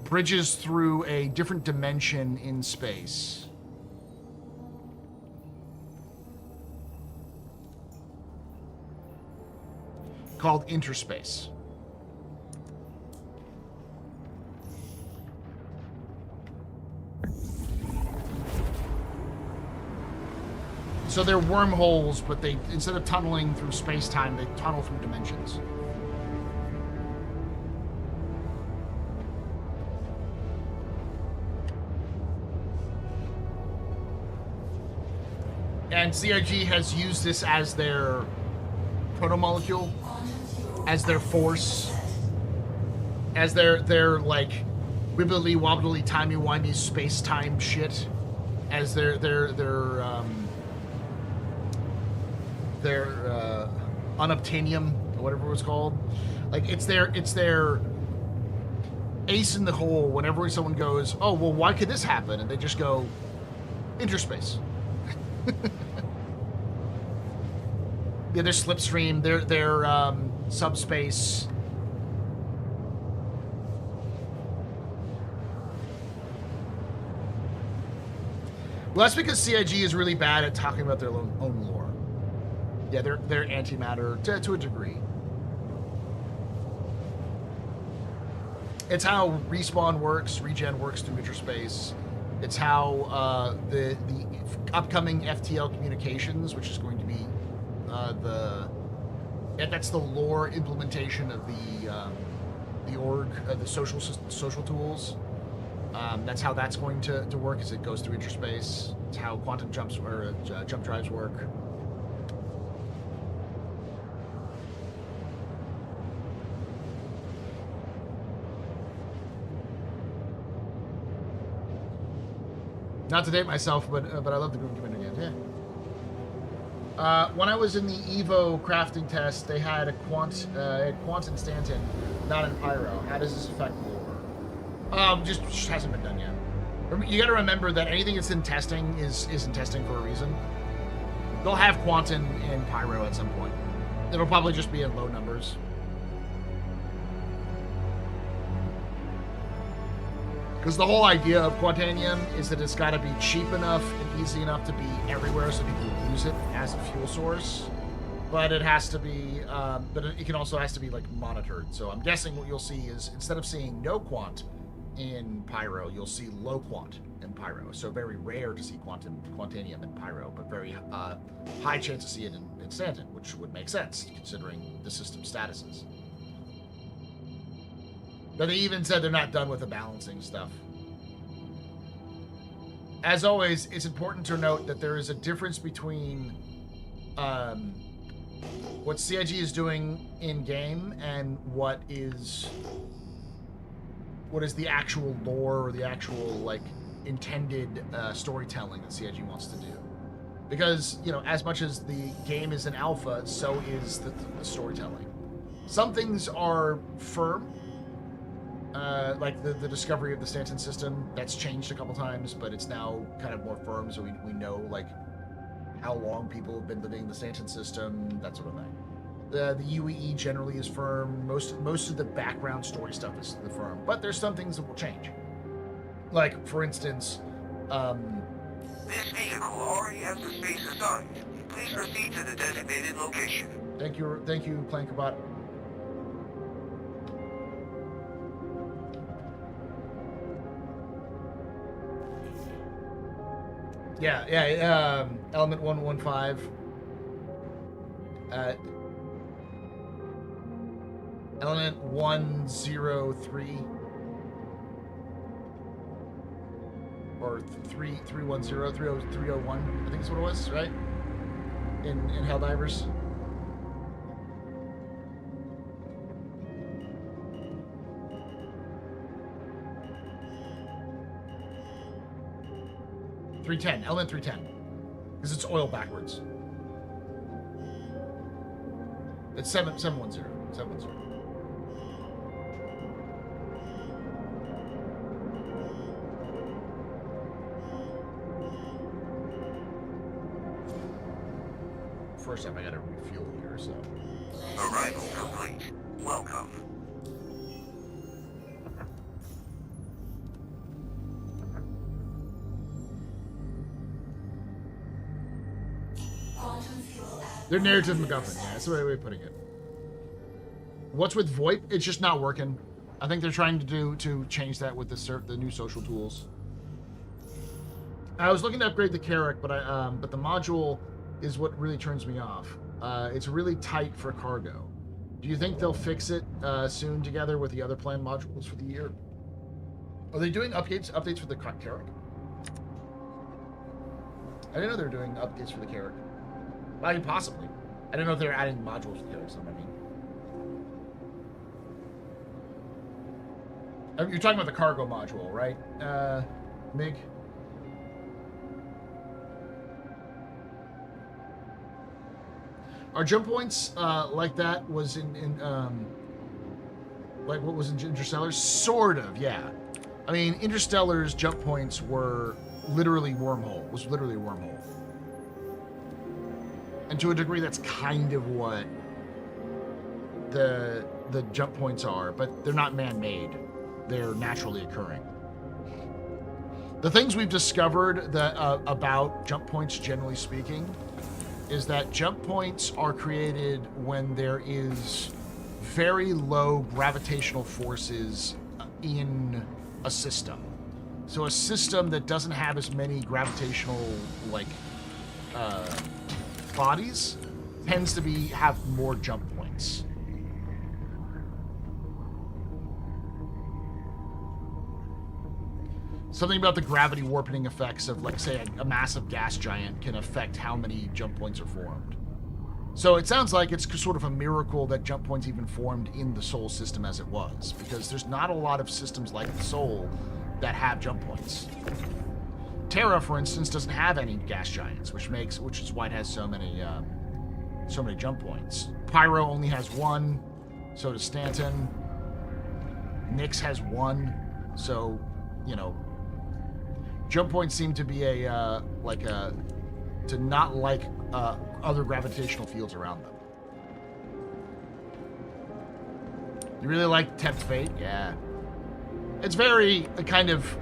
bridges through a different dimension in space. Called interspace. So they're wormholes, but they, instead of tunneling through space-time, they tunnel through dimensions. And CIG has used this as their proto-molecule, as their force, as their like wibbly wobbly timey wimey space time shit, as their unobtainium or whatever it was called. Like it's their ace in the hole whenever someone goes, oh well, why could this happen? And they just go interspace. Yeah, their slipstream, their subspace. Well, that's because CIG is really bad at talking about their own lore. Yeah, they're antimatter to a degree. It's how respawn works, regen works through interspace. It's how the upcoming FTL communications, which is going to be that's the lore implementation of the org, the social tools. That's how that's going to work, is it goes through interspace. It's how quantum jumps or jump drives work. Not to date myself, but I love the group community again. Yeah. When I was in the Evo crafting test, they had a quant in Stanton, not in Pyro. How does this affect lore? Just hasn't been done yet. You got to remember that anything that's in testing is in testing for a reason. They'll have quantum in Pyro at some point. It'll probably just be in low numbers. Because the whole idea of Quantanium is that it's got to be cheap enough and easy enough to be everywhere so people use it as a fuel source. But it has to be, it can also has to be like monitored. So I'm guessing what you'll see is, instead of seeing no quant in Pyro, you'll see low quant in Pyro. So very rare to see Quantanium in Pyro, but very high chance to see it in Stanton, which would make sense considering the system statuses. But they even said they're not done with the balancing stuff. As always, it's important to note that there is a difference between what CIG is doing in-game and what is the actual lore or the actual, like, intended storytelling that CIG wants to do. Because, you know, as much as the game is an alpha, so is the storytelling. Some things are firm, like the discovery of the Stanton system, that's changed a couple times, but it's now kind of more firm, so we know, like, how long people have been living in the Stanton system, that sort of thing. The UEE generally is firm. Most of the background story stuff is the firm, but there's some things that will change. Like, for instance, this vehicle already has the space assigned. Please proceed to the designated location. Thank you, Plankabot. Yeah, element 115. Element 103. Or 310, 301, I think is what it was, right? In Helldivers. 310. Element 310. Because it's oil backwards. It's 710. 710. First time I gotta refuel here, so. Arrival complete. Welcome. Their narrative MacGuffin, yeah, that's the right way of putting it. What's with VoIP? It's just not working. I think they're trying to change that with the new social tools. I was looking to upgrade the Carrack, but the module is what really turns me off. It's really tight for cargo. Do you think they'll fix it soon together with the other planned modules for the year? Are they doing updates for the Carrack? I didn't know they were doing updates for the Carrack. I mean, possibly. I didn't know if they were adding modules to the Carrack, so I mean. You're talking about the cargo module, right, Mig? Are jump points like that was in like what was in Interstellar? Sort of, yeah. I mean, Interstellar's jump points were literally wormhole. Was literally a wormhole. And to a degree, that's kind of what the jump points are, but they're not man-made. They're naturally occurring. The things we've discovered that about jump points, generally speaking, is that jump points are created when there is very low gravitational forces in a system. So a system that doesn't have as many gravitational bodies tends to have more jump points. Something about the gravity warping effects of, like, say, a massive gas giant can affect how many jump points are formed. So it sounds like it's sort of a miracle that jump points even formed in the Sol system as it was, because there's not a lot of systems like the Sol that have jump points. Terra, for instance, doesn't have any gas giants, which is why it has so many jump points. Pyro only has one, so does Stanton. Nyx has one, so, you know, jump points seem to be to not like other gravitational fields around them. You really like Tempt Fate? Yeah. It's very kind of...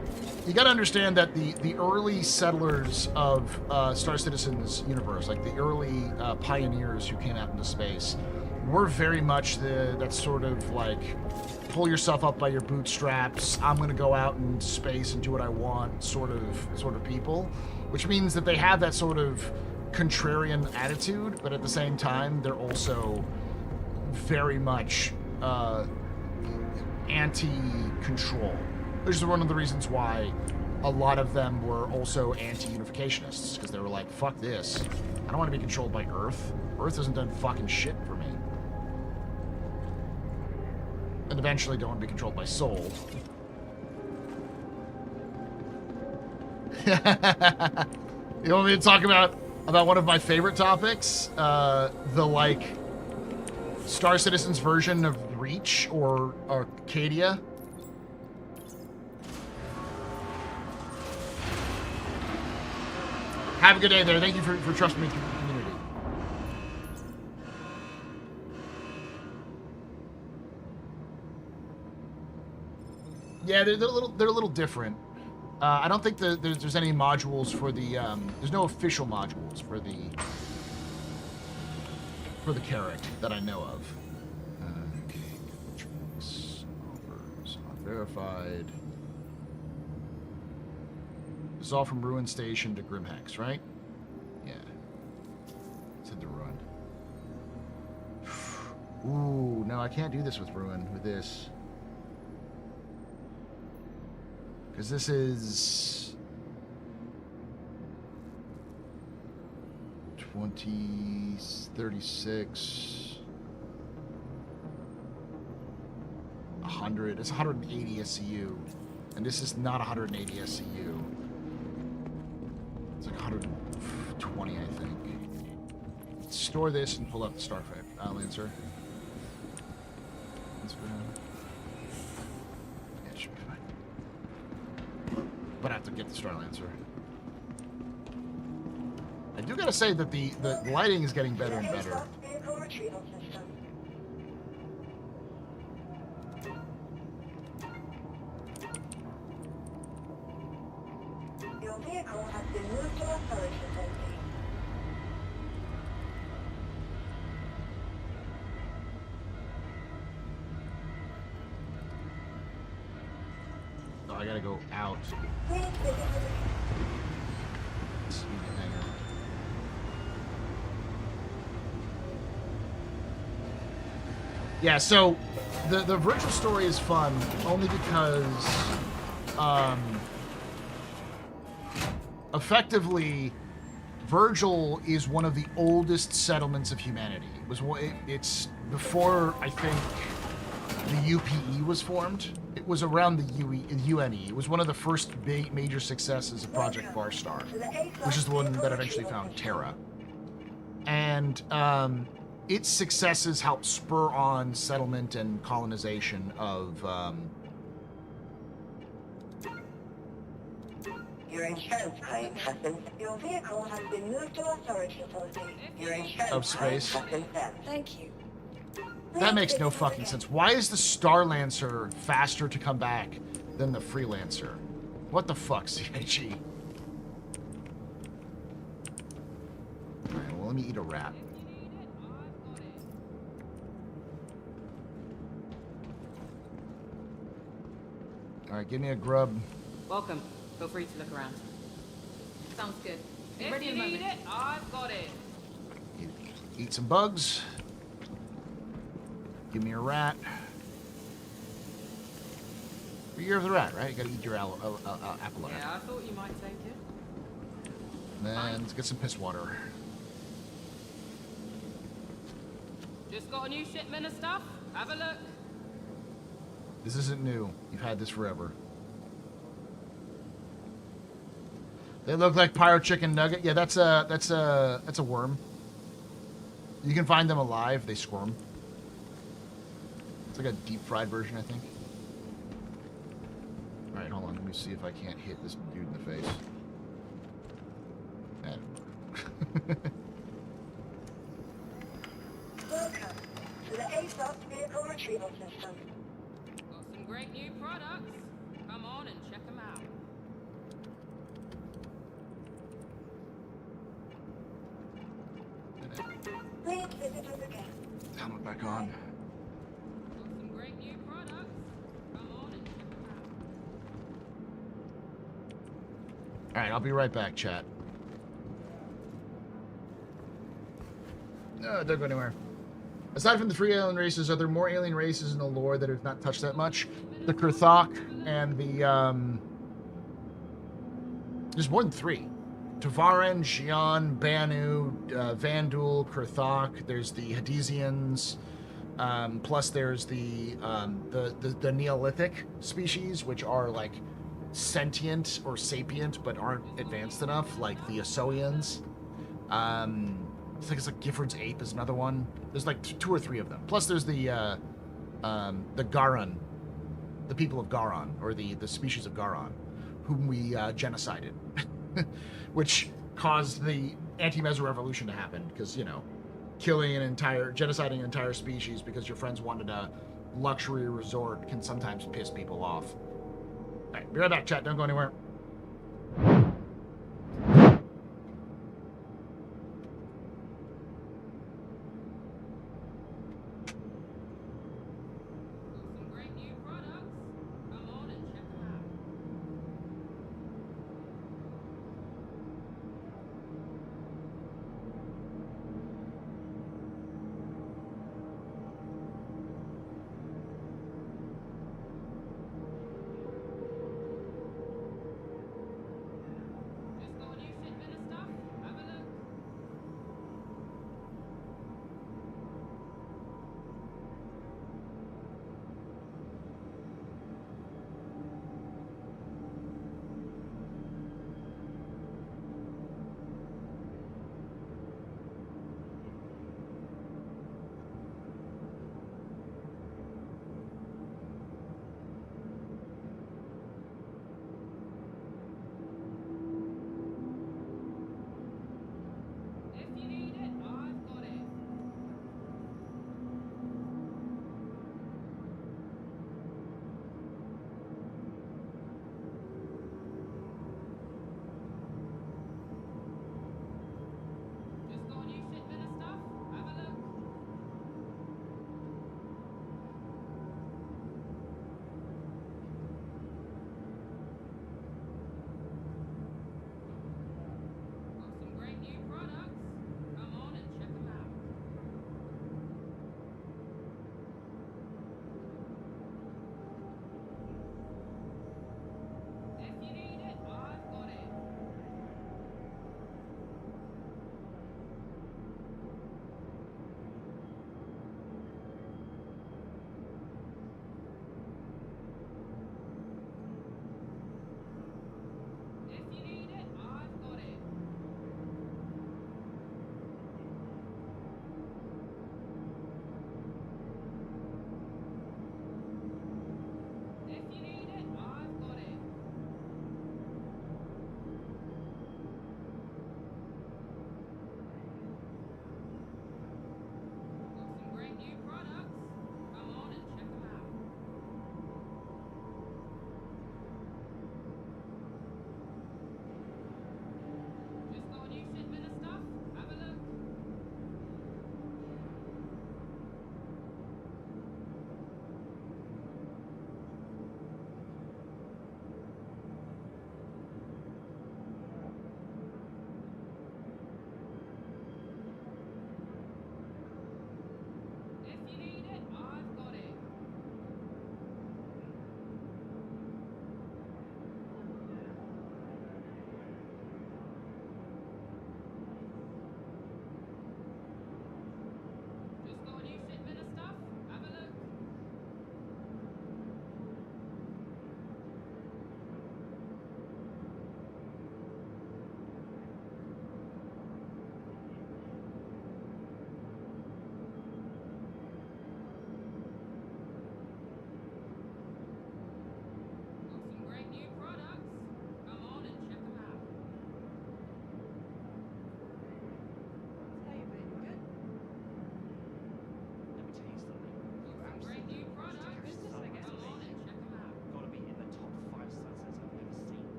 You gotta understand that the early settlers of Star Citizen's universe, like the early pioneers who came out into space, were very much that sort of like pull yourself up by your bootstraps, I'm gonna go out in space and do what I want sort of people, which means that they have that sort of contrarian attitude, but at the same time they're also very much anti-control. Which is one of the reasons why a lot of them were also anti-unificationists, because they were like, fuck this. I don't want to be controlled by Earth. Earth hasn't done fucking shit for me. And eventually don't want to be controlled by Sol. You want me to talk about one of my favorite topics? The, like, Star Citizen's version of Reach or Arcadia? Have a good day there. Thank you for trusting me through the community. Yeah, they're a little different. I don't think that there's any modules for the there's no official modules for the Carrack that I know of. Okay, tricks, offers, unverified. This is all from Ruin Station to Grimhex, right? Yeah. It's in the Ruin. Ooh, no, I can't do this with Ruin, with this. Because this is... 36... 100. It's 180 SCU. And this is not 180 SCU. 20, I think. Store this and pull up the Starfight Lancer. That's fine. Yeah, it should be fine. But I have to get the Star Lancer. I do gotta say that the lighting is getting better and better. Your vehicle has been moved to a storage facility. Oh, I gotta go out. Yeah, so the Virgil story is fun only because effectively Virgil is one of the oldest settlements of humanity. It's before, I think, the UPE was formed. It was around the UNE. It was one of the first big major successes of Project Farstar, which is the one that eventually found Terra. And its successes helped spur on settlement and colonization of Your insurance claim has been... Your vehicle has been moved to a storage facility. Your insurance of space. claim has been sent. Thank you. That makes no fucking sense. Why is the Star Lancer faster to come back than the Freelancer? What the fuck, CIG? Alright, well, let me eat a rat. Alright, give me a grub. Welcome. Feel free to look around. Sounds good. Be If ready in you a need moment. it, I've got it. Eat some bugs. Give me a rat. You're the rat, right? You gotta eat your apple. Yeah, I thought you might take it. Then let's get some piss water. Just got a new shipment of stuff. Have a look. This isn't new. You've had this forever. They look like pyro chicken nugget. Yeah, that's a worm. You can find them alive. They squirm. It's like a deep fried version, I think. All right, hold on. Let me see if I can't hit this dude in the face. Welcome to the ASOS vehicle retrieval system. Got some great new products. Come on and check them out. Please visit us again. Helmet back on. Got some great new products. Come on and check them out. All right, I'll be right back, chat. No, don't go anywhere. Aside from the three alien races, are there more alien races in the lore that have not touched that much? The Kurthok and the, there's more than three. Tavaran, Xi'an, Banu, Vandul, Kurthok. There's the Hadesians. Plus there's the Neolithic species, which are like sentient or sapient, but aren't advanced enough, like the Asoians. I think it's like Gifford's ape is another one. There's like two or three of them. Plus there's the Garan, the people of Garan, or the species of Garan, whom we genocided, which caused the anti-Meso revolution to happen because, you know, genociding an entire species because your friends wanted a luxury resort can sometimes piss people off. All right, be right back, chat. Don't go anywhere. Some great new products. Come on and check them out.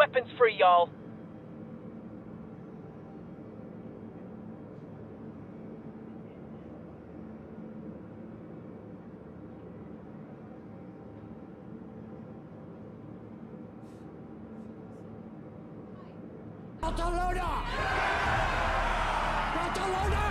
weapons free, y'all. Barcelona! Barcelona!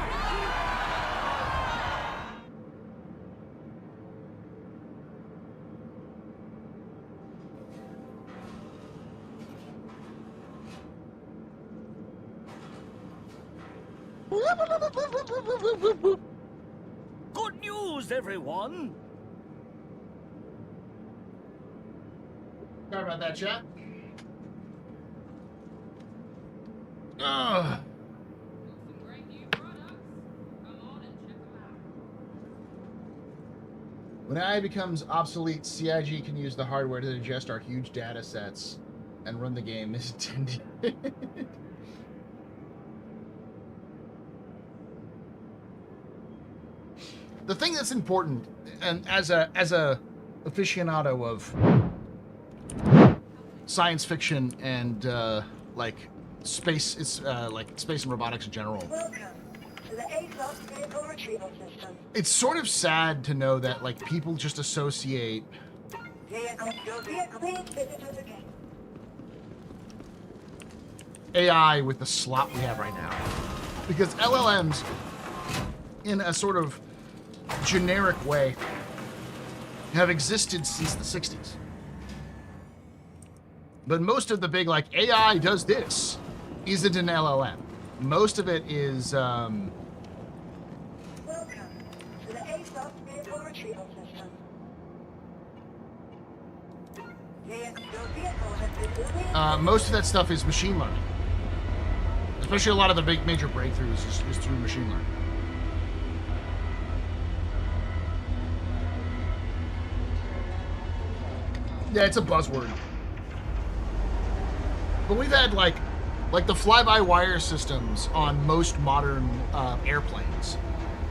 Good news, everyone! Sorry about that, chat. Ugh. When AI becomes obsolete, CIG can use the hardware to digest our huge data sets and run the game as intended. The thing that's important, and as a aficionado of science fiction and like space, it's like space and robotics in general. Welcome to the A-Class vehicle retrieval system. It's sort of sad to know that like people just associate Your vehicle, please visit us again. AI with the slop we have right now, because LLMs, in a sort of generic way, have existed since the 60s. But most of the big, like, AI does this, isn't an LLM. Most of it is, Welcome to the A-Class vehicle retrieval system. Your vehicle has been moving. most of that stuff is machine learning. Especially a lot of the big major breakthroughs is through machine learning. Yeah, it's a buzzword. But we've had like the fly-by-wire systems on most modern airplanes,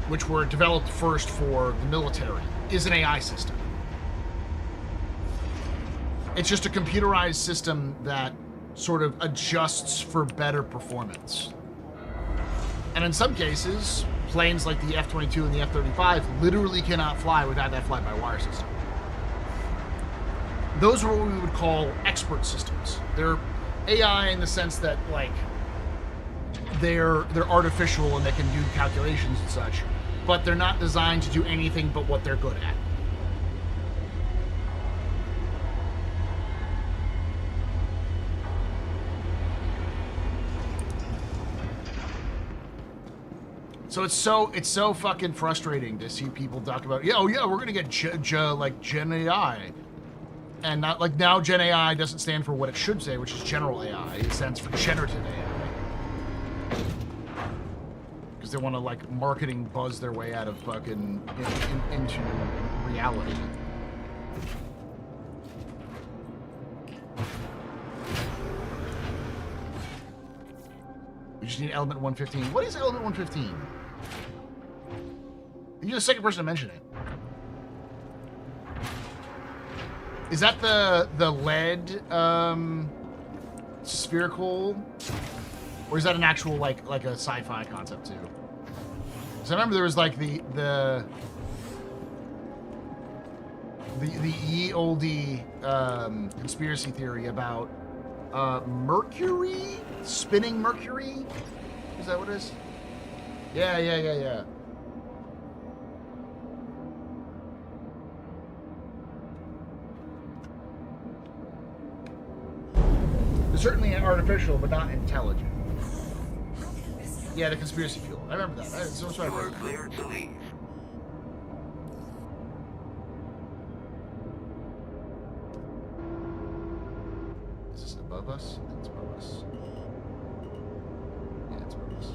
which were developed first for the military, is an AI system. It's just a computerized system that sort of adjusts for better performance. And in some cases, planes like the F-22 and the F-35 literally cannot fly without that fly-by-wire system. Those are what we would call expert systems. They're AI in the sense that, like, they're artificial and they can do calculations and such, but they're not designed to do anything but what they're good at. So it's so fucking frustrating to see people talk about, yeah, oh yeah, we're gonna get Gen AI. And not like now Gen AI doesn't stand for what it should say, which is general AI. It stands for generative AI. Because they want to like marketing buzz their way out of fucking into reality. We just need element 115. What is element 115? You're the second person to mention it. Is that the lead spherical, or is that an actual like a sci-fi concept too? Because I remember there was like the ye olde conspiracy theory about Mercury, spinning Mercury. Is that what it is? Yeah. It's certainly artificial, but not intelligent. Yeah, the conspiracy fuel. I remember that. That's what I You are cleared to leave. Is this above us? I think it's above us. Yeah, it's above us.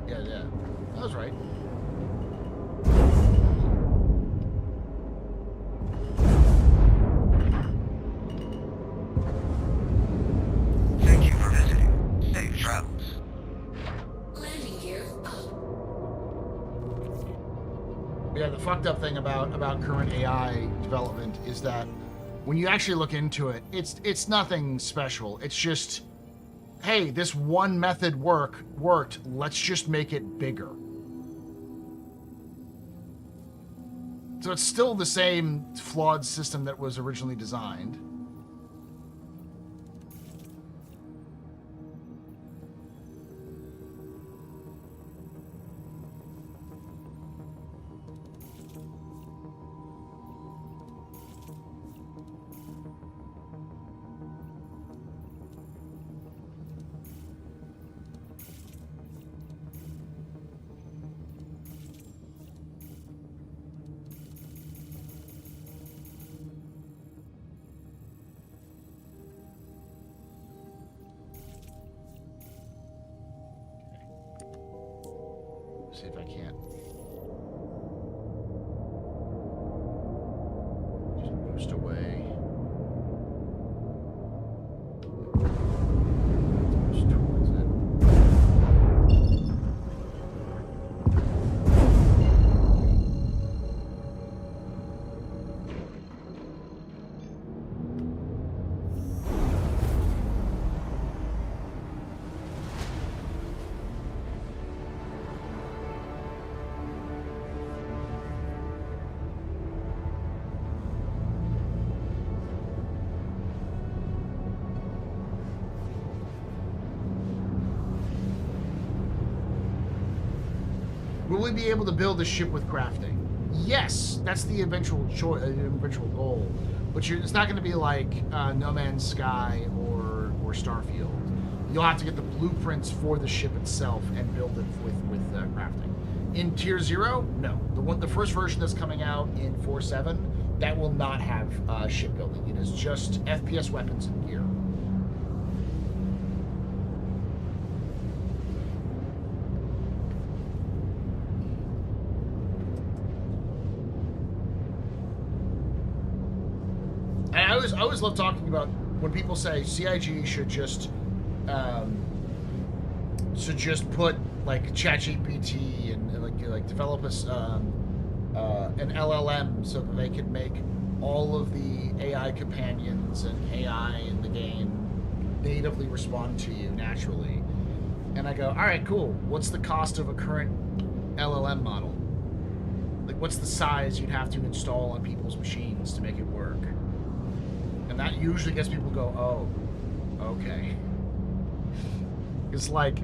Yeah. That was right. Thank you for visiting. Safe travels. Landing gear up. Yeah, the fucked up thing about current AI development is that when you actually look into it, it's nothing special. It's just, hey, this one method worked. Let's just make it bigger. So it's still the same flawed system that was originally designed. See if I can't. Just boost away. Boost towards it. Will we be able to build a ship with crafting? Yes, that's the eventual goal. But it's not going to be like No Man's Sky or Starfield. You'll have to get the blueprints for the ship itself and build it with crafting. In Tier 0, no. The first version that's coming out in 4.7, that will not have shipbuilding. It is just FPS weapons and gear. I always love talking about when people say CIG should just put like ChatGPT and like develop an LLM so that they can make all of the AI companions and AI in the game natively respond to you naturally. And I go, all right, cool. What's the cost of a current LLM model? Like, what's the size you'd have to install on people's machines to make it work? And that usually gets people to go, oh, okay. It's like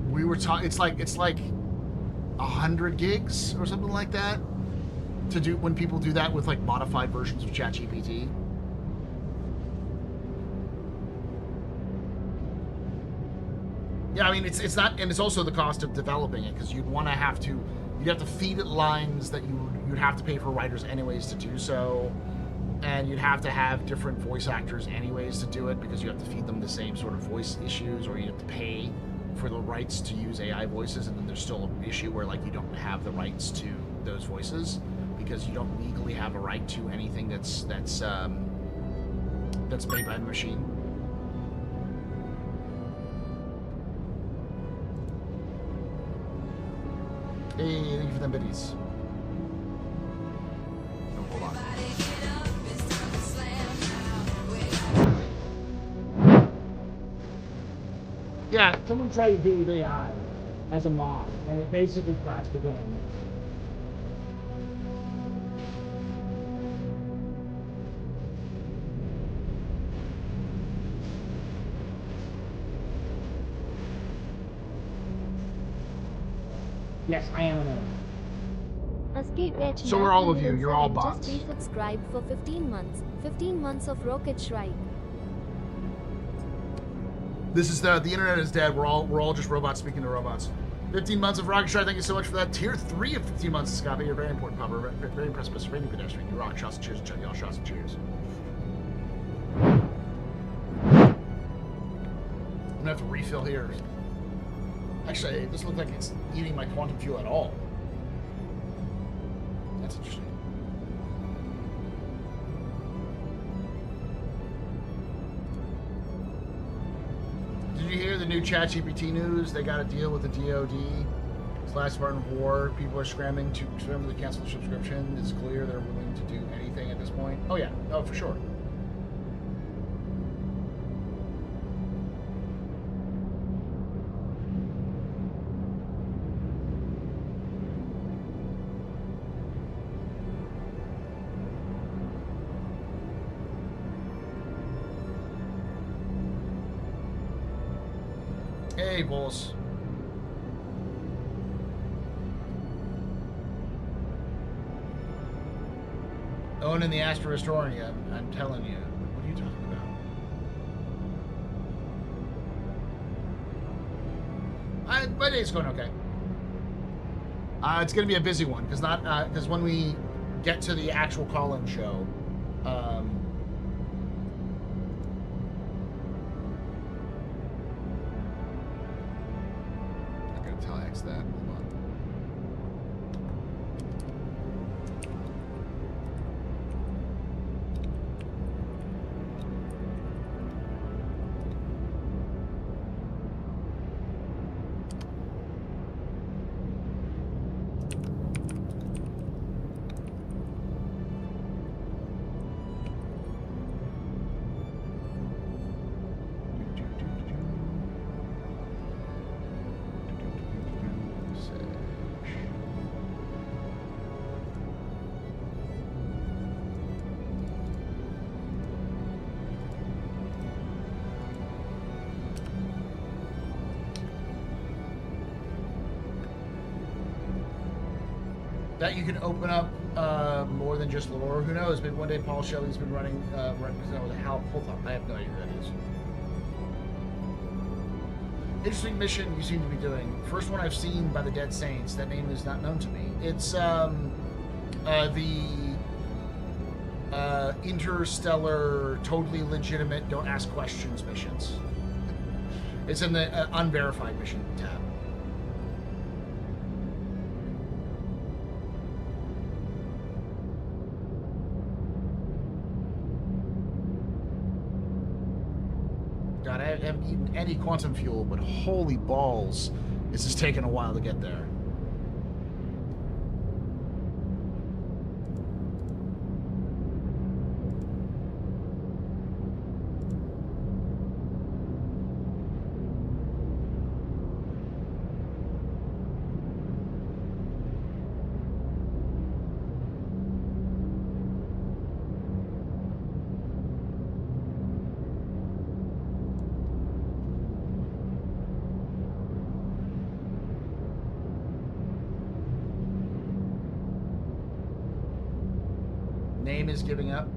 we were talking. It's like 100 gigs or something like that to do when people do that with like modified versions of ChatGPT. Yeah, I mean it's not, and it's also the cost of developing it because you'd have to feed it lines that you'd have to pay for writers anyways to do so, and you'd have to have different voice actors anyways to do it because you have to feed them the same sort of voice issues, or you have to pay for the rights to use AI voices, and then there's still an issue where like you don't have the rights to those voices because you don't legally have a right to anything that's made by the machine. Hey, thank you for them biddies. Oh, hold on. Yeah, someone tried to do AI as a mod, and it basically crashed the game. Yes, I am an Escape So are all of you. You're all bots. Just resubscribed for 15 months. 15 months of Rocket Shrike. This is the internet is dead. We're all just robots speaking to robots. 15 months of Rocket Shrike. Thank you so much for that. Tier 3 of 15 months, Scott. You're very important, Pupper. Very impressed with rating pedestrian. You rock. Shots and cheers. Check y'all. Shots and cheers. I'm gonna have to refill here. Actually, it doesn't look like it's eating my quantum fuel at all. That's interesting. Did you hear the new ChatGPT news? They got a deal with the DoD Last Spartan War, people are scrambling to cancel the subscription. It's clear they're willing to do anything at this point. Oh yeah, oh for sure. Hey, Bulls. Owning the Astra Restoria, I'm telling you. What are you talking about? My day's going okay. It's going to be a busy one because when we get to the actual call-in show, I'm going to telex that. Hold on. That you can open up more than just lore. Who knows? Maybe one day Paul Shelley's been running. Hold on, I have no idea who that is. Interesting mission you seem to be doing. First one I've seen by the Dead Saints. That name is not known to me. It's the interstellar, totally legitimate, don't ask questions missions. It's in the unverified mission tab. God, I haven't eaten any quantum fuel, but holy balls, this is taking a while to get there. Name is giving up.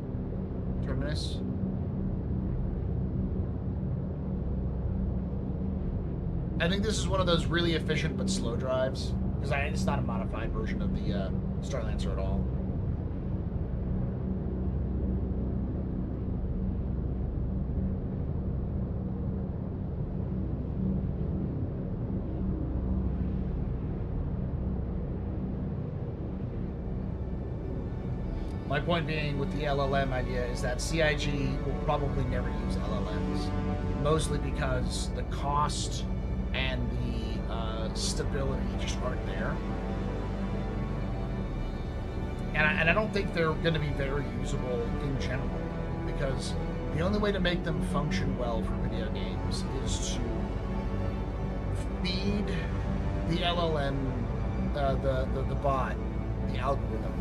Terminus. I think this is one of those really efficient but slow drives, because it's not a modified version of the Starlancer at all. My point being with the LLM idea is that CIG will probably never use LLMs, mostly because the cost and the stability just aren't there. And I don't think they're going to be very usable in general, because the only way to make them function well for video games is to feed the LLM, the bot, the algorithm,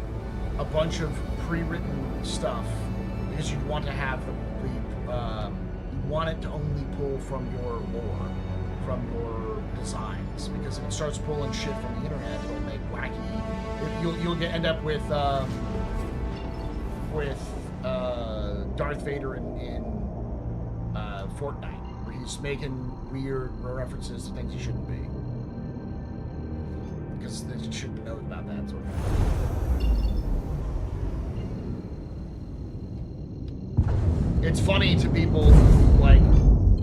a bunch of pre-written stuff, because you want to have you want it to only pull from your lore, from your designs, because if it starts pulling shit from the internet, it'll make wacky. You'll end up with Darth Vader in Fortnite, where he's making weird references to things he shouldn't be, because they shouldn't know about that sort of thing. It's funny to people who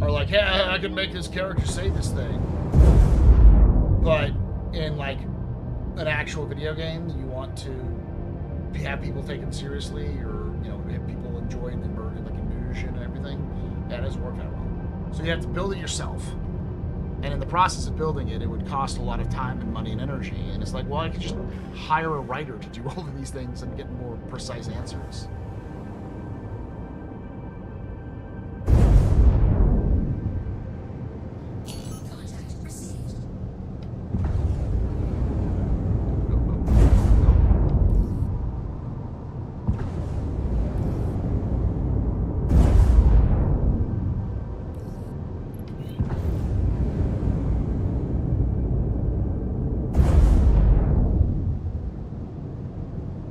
are like, hey, I can make this character say this thing. But in an actual video game, you want to have people taken seriously, or have people enjoy immersion and everything. That doesn't work that well. So you have to build it yourself. And in the process of building it, it would cost a lot of time and money and energy. And it's like, well, I could just hire a writer to do all of these things and get more precise answers.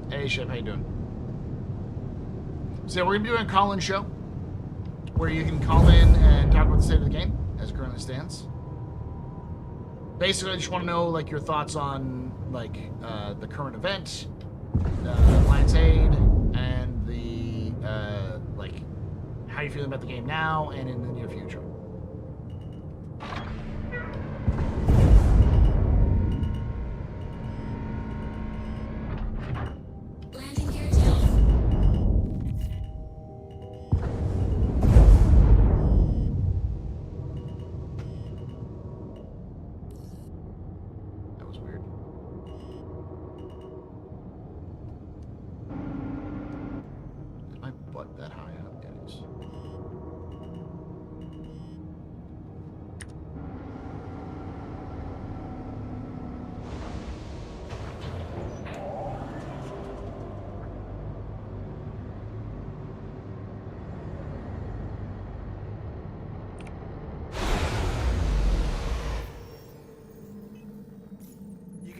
Hey, Chef, how you doing? So we're going to be doing a call-in show where you can call in and talk about the state of the game as it currently stands. Basically, I just want to know, like, your thoughts on, like, the current event, Alliance Aid, and the, like, how you feeling about the game now and in the near future.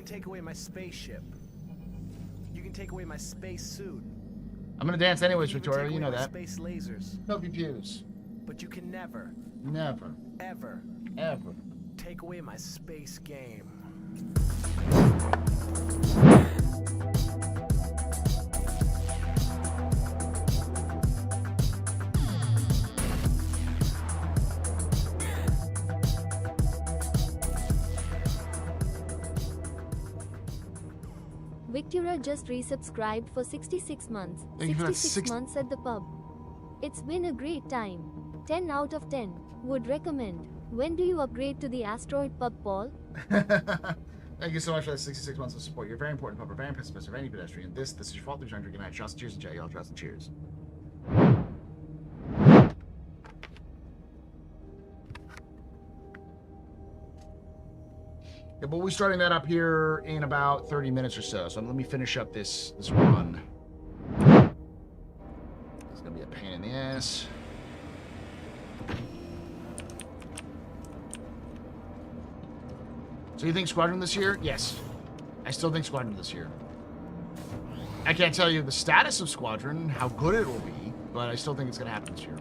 Take away my spaceship. You can take away my space suit. I'm gonna dance anyways, Victoria. You know that. Space lasers. Hope you pews. But you can never, ever take away my space game. Victoria just resubscribed for 66 months. 66 months at the pub. It's been a great time. 10 out of 10. Would recommend. When do you upgrade to the asteroid pub, Paul? Thank you so much for the 66 months of support. You're very important, pub. Very pacifist of any pedestrian. This is your fault. There's your good night. Trust, cheers, and y'all trust and cheers. Yeah, but we'll be starting that up here in about 30 minutes or so. So let me finish up this run. It's gonna be a pain in the ass. So you think Squadron this year? Yes. I still think Squadron this year. I can't tell you the status of Squadron, how good it will be, but I still think it's gonna happen this year.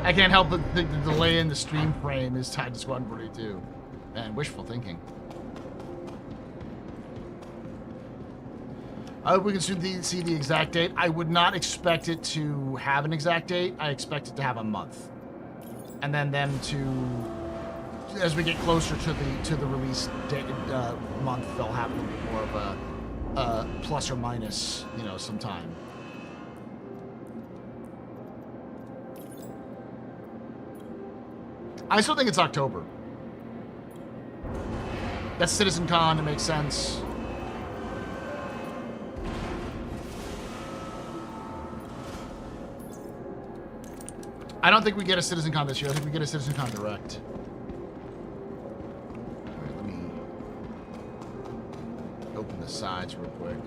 I can't help but think the delay in the stream frame is tied to Squadron 42. Man, wishful thinking. I hope we can soon see the exact date. I would not expect it to have an exact date. I expect it to have a month. And then them to, as we get closer to the release date, month, they'll have a little bit more of a plus or minus, you know, some time. I still think it's October. That's CitizenCon, it makes sense. I don't think we get a CitizenCon this year. I think we get a CitizenCon Direct. All right, let me open the sides real quick.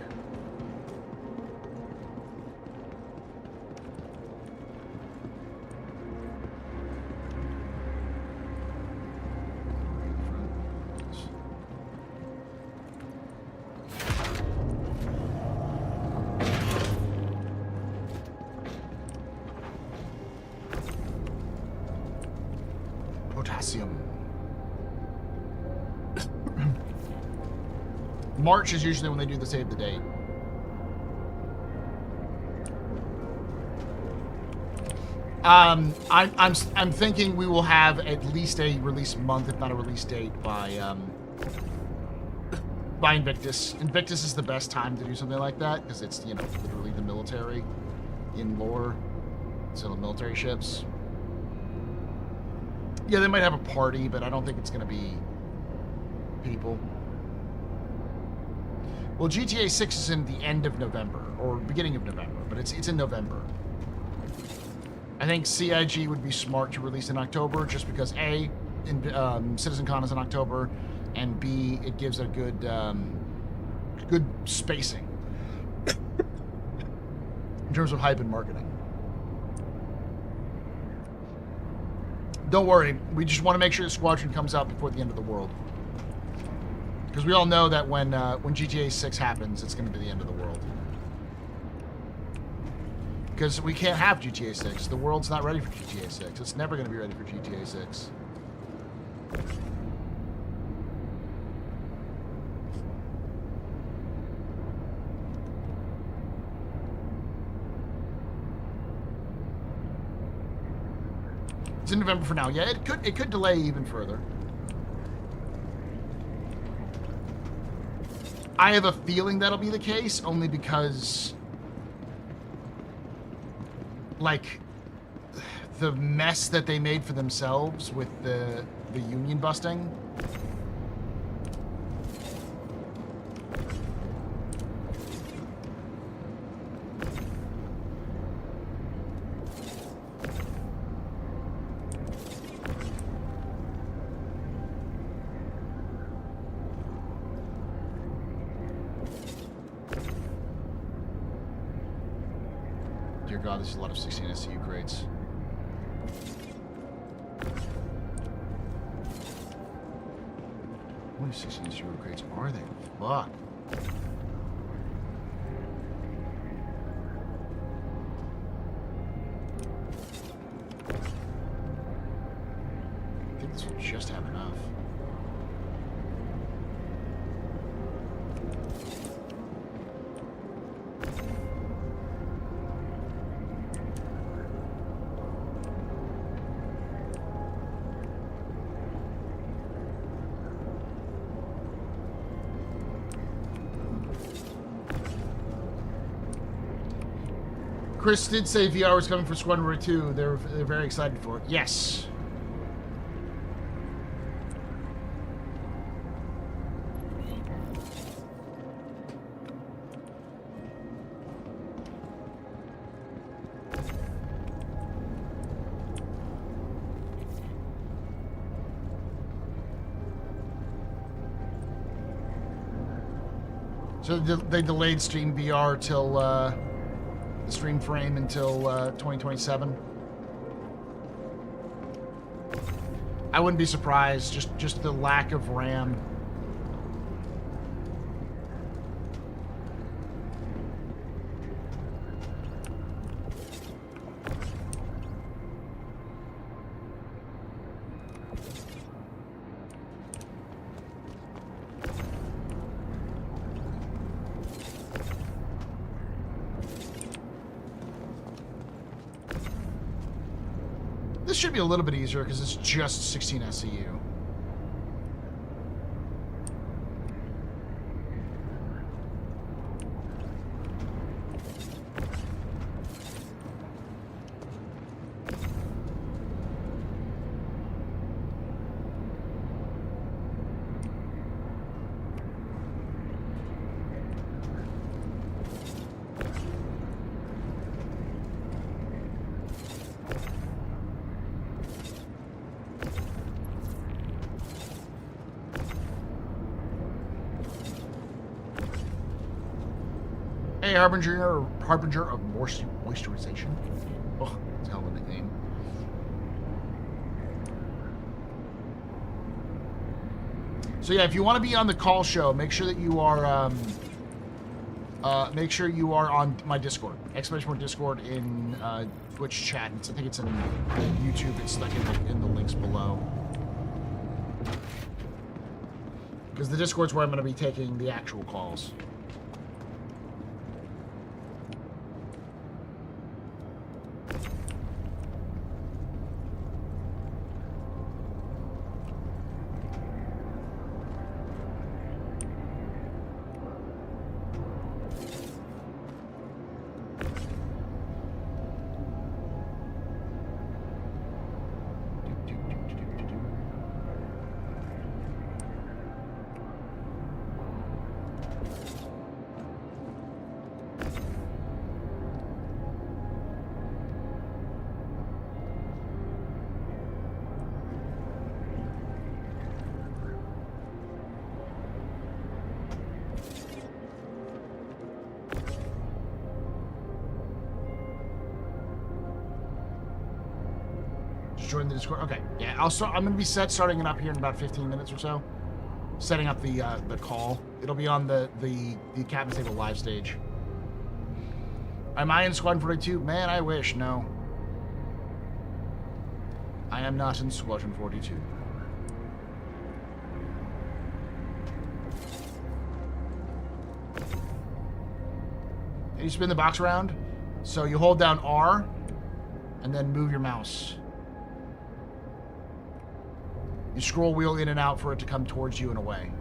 March is usually when they do the save the date. I'm thinking we will have at least a release month, if not a release date, by Invictus. Invictus is the best time to do something like that because it's, you know, literally the military in lore, so the military ships. Yeah, they might have a party, but I don't think it's going to be people. Well, GTA 6 is in the end of November or beginning of November, but it's in November. I think CIG would be smart to release in October just because A, CitizenCon is in October, and B, it gives a good good spacing in terms of hype and marketing. Don't worry, we just want to make sure the Squadron comes out before the end of the world. Because we all know that when GTA 6 happens, it's going to be the end of the world. Because we can't have GTA 6. The world's not ready for GTA 6. It's never going to be ready for GTA 6. It's in November for now. Yeah, it could delay even further. I have a feeling that'll be the case, only because, like, the mess that they made for themselves with the union busting. Dear God, there's a lot of 16 SCU crates. How many 16 SCU crates are there? Fuck. I think this will just have enough. Chris did say VR was coming for Squadron 2. They're very excited for it. Yes. So they delayed Stream VR till the stream frame until 2027. I wouldn't be surprised. Just the lack of RAM. This should be a little bit easier because it's just 16 SCU. Hey, Harbinger of moisturization. Oh, that's a hell of a nickname. So yeah, if you want to be on the call show, make sure that you are on my Discord. ! Discord in Twitch chat. I think it's in YouTube. It's like in the links below. Because the Discord's where I'm going to be taking the actual calls. Join the Discord. Okay, yeah, I'm gonna be starting it up here in about 15 minutes or so. Setting up the call. It'll be on the Captain's Table live stage. Am I in Squadron 42? Man, I wish. No, I am not in Squadron 42. And you spin the box around, so you hold down R, and then move your mouse. You scroll wheel in and out for it to come towards you and away.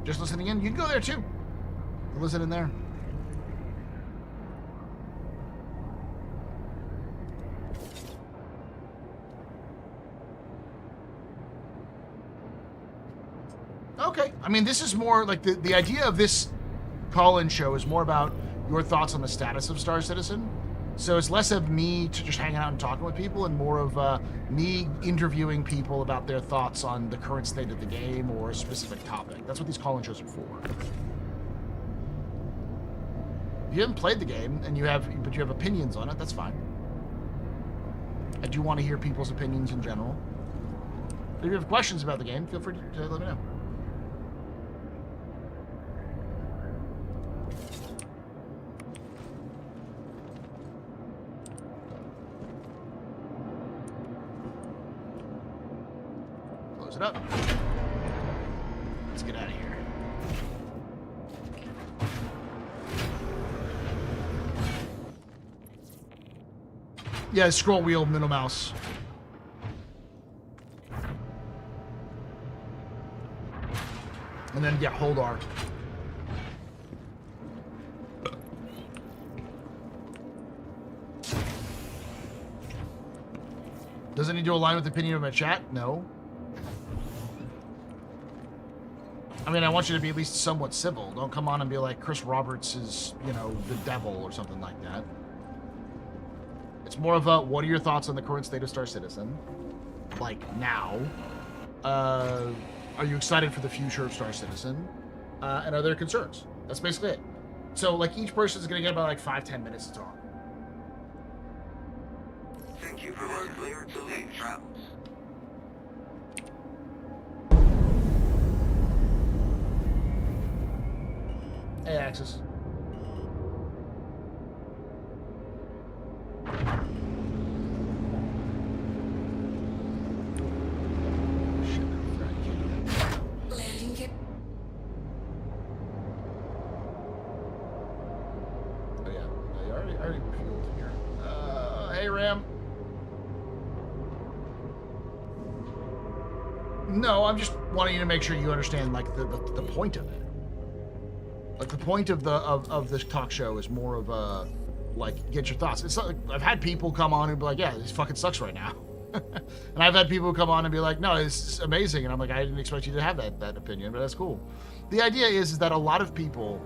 Just listening in, you can go there too. Listen in there. Okay. I mean, this is more like the idea of this call-in show is more about your thoughts on the status of Star Citizen. So it's less of me to just hanging out and talking with people and more of me interviewing people about their thoughts on the current state of the game or a specific topic. That's what these call-in shows are for. If you haven't played the game and you have opinions on it, that's fine. I do want to hear people's opinions in general. If you have questions about the game, feel free to let me know. Close it up. Let's get out of here. Yeah, scroll wheel, middle mouse. And then, yeah, hold R. Does it need to align with the opinion of my chat? No. I mean, I want you to be at least somewhat civil. Don't come on and be like, Chris Roberts is, you know, the devil or something like that. It's more of a, what are your thoughts on the current state of Star Citizen? Like, now. Are you excited for the future of Star Citizen? And are there concerns? That's basically it. So, like, each person is going to get about, like, 5-10 minutes to talk. Thank you for clear to leave travels. Hey, Axis. No, I'm just wanting you to make sure you understand, like, the point of it. Like, the point of this talk show is more of a, like, get your thoughts. It's not like, I've had people come on and be like, yeah, this fucking sucks right now. And I've had people come on and be like, no, it's amazing. And I'm like, I didn't expect you to have that opinion, but that's cool. The idea is that a lot of people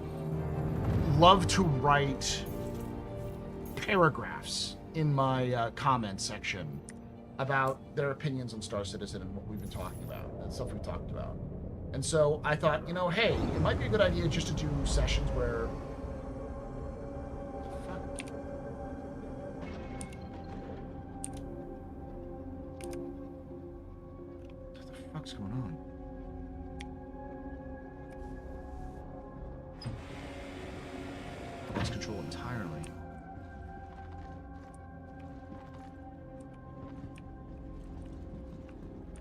love to write paragraphs in my comment section about their opinions on Star Citizen and what we've been talking about and stuff we've talked about. And so I thought, you know, hey, it might be a good idea just to do sessions where fuck's going on? Lost control entirely.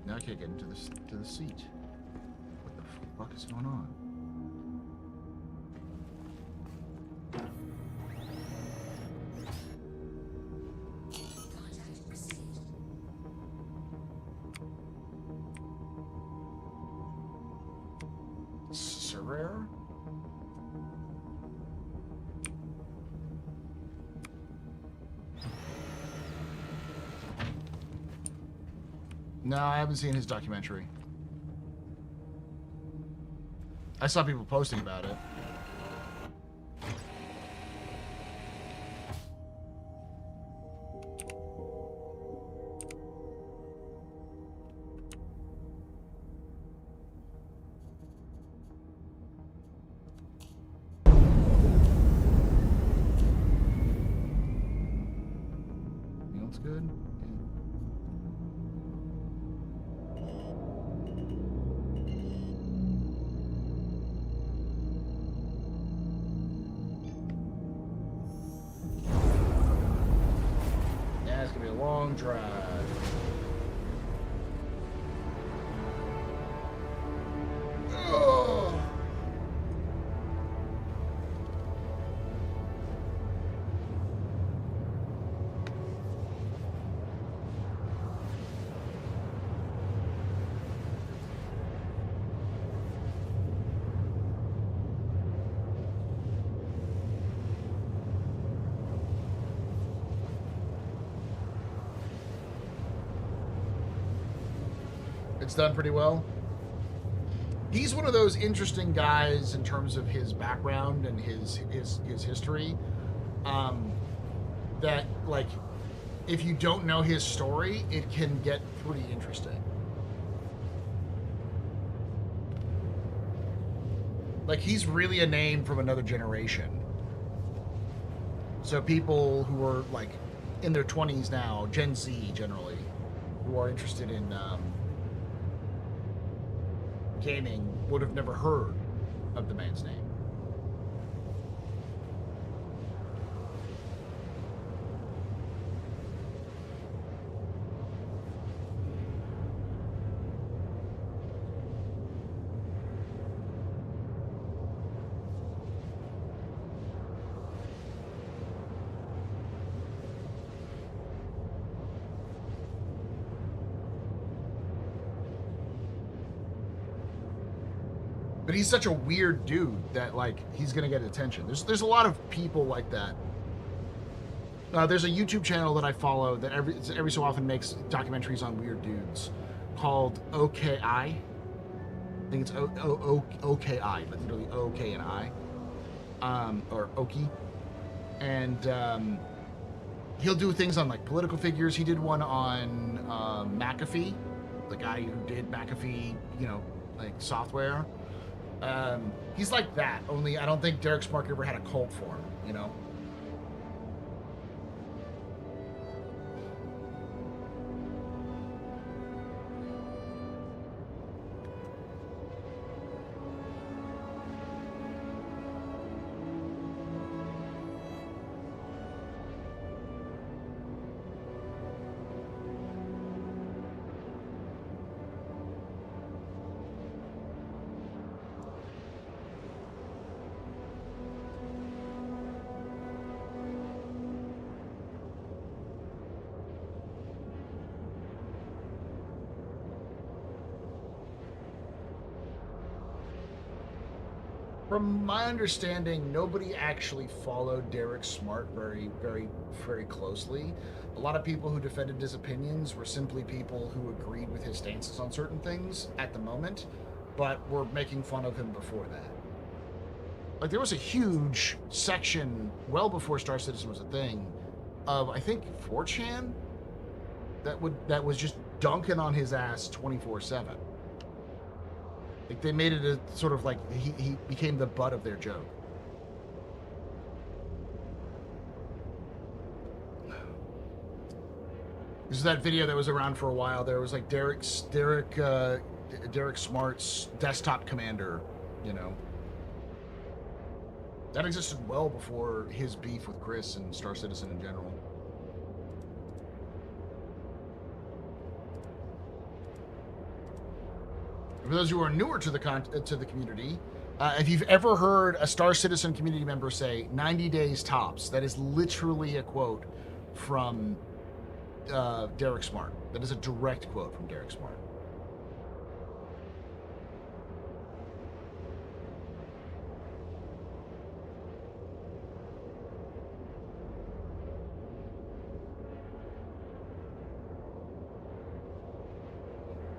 Now I can't get into the seat. What the fuck is going on? Rare? No, I haven't seen his documentary. I saw people posting about it. Good. Yeah, it's gonna be a long drive. Oh. It's done pretty well. He's one of those interesting guys in terms of his background and his history. That, like, if you don't know his story, it can get pretty interesting. Like, he's really a name from another generation. So people who are, like, in their 20s now, Gen Z generally, who are interested in gaming would have never heard of the man's name. But he's such a weird dude that, like, he's gonna get attention. There's a lot of people like that. There's a YouTube channel that I follow that every so often makes documentaries on weird dudes called OKI. I think it's OKI, but literally OK and I, or Oki. And he'll do things on, like, political figures. He did one on McAfee, the guy who did McAfee, you know, like, software. He's like that, only I don't think Derek Smark ever had a cult for him, you know? From my understanding, nobody actually followed Derek Smart very closely. A lot of people who defended his opinions were simply people who agreed with his stances on certain things at the moment, but were making fun of him before that. Like, there was a huge section, well before Star Citizen was a thing, of, I think, 4chan, that was just dunking on his ass 24/7. Like, they made it a sort of like he became the butt of their joke. This is that video that was around for a while. There was like Derek Derek Smart's desktop commander, you know. That existed well before his beef with Chris and Star Citizen in general. For those who are newer to the community, if you've ever heard a Star Citizen community member say 90 days tops, that is literally a quote from Derek Smart. That is a direct quote from Derek Smart.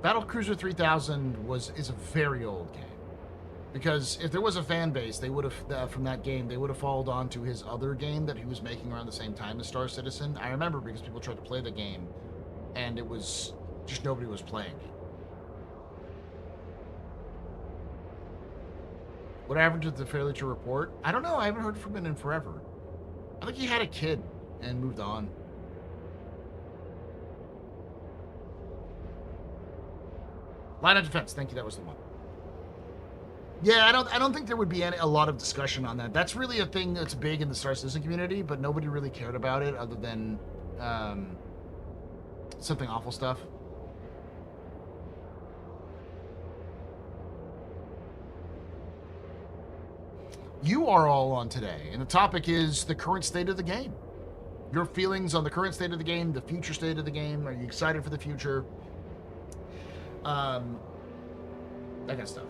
Battlecruiser 3000 is a very old game, because if there was a fan base, they would have from that game, they would have followed on to his other game that he was making around the same time as Star Citizen. I remember because people tried to play the game, and it was just nobody was playing it. What happened to the Fairly True Report? I don't know. I haven't heard from him in forever. I think he had a kid and moved on. Line of Defense, thank you, that was the one. Yeah, I don't think there would be a lot of discussion on that. That's really a thing that's big in the Star Citizen community, but nobody really cared about it other than something awful stuff. You are all on today, and the topic is the current state of the game. Your feelings on the current state of the game, the future state of the game. Are you excited for the future? That kind of stuff.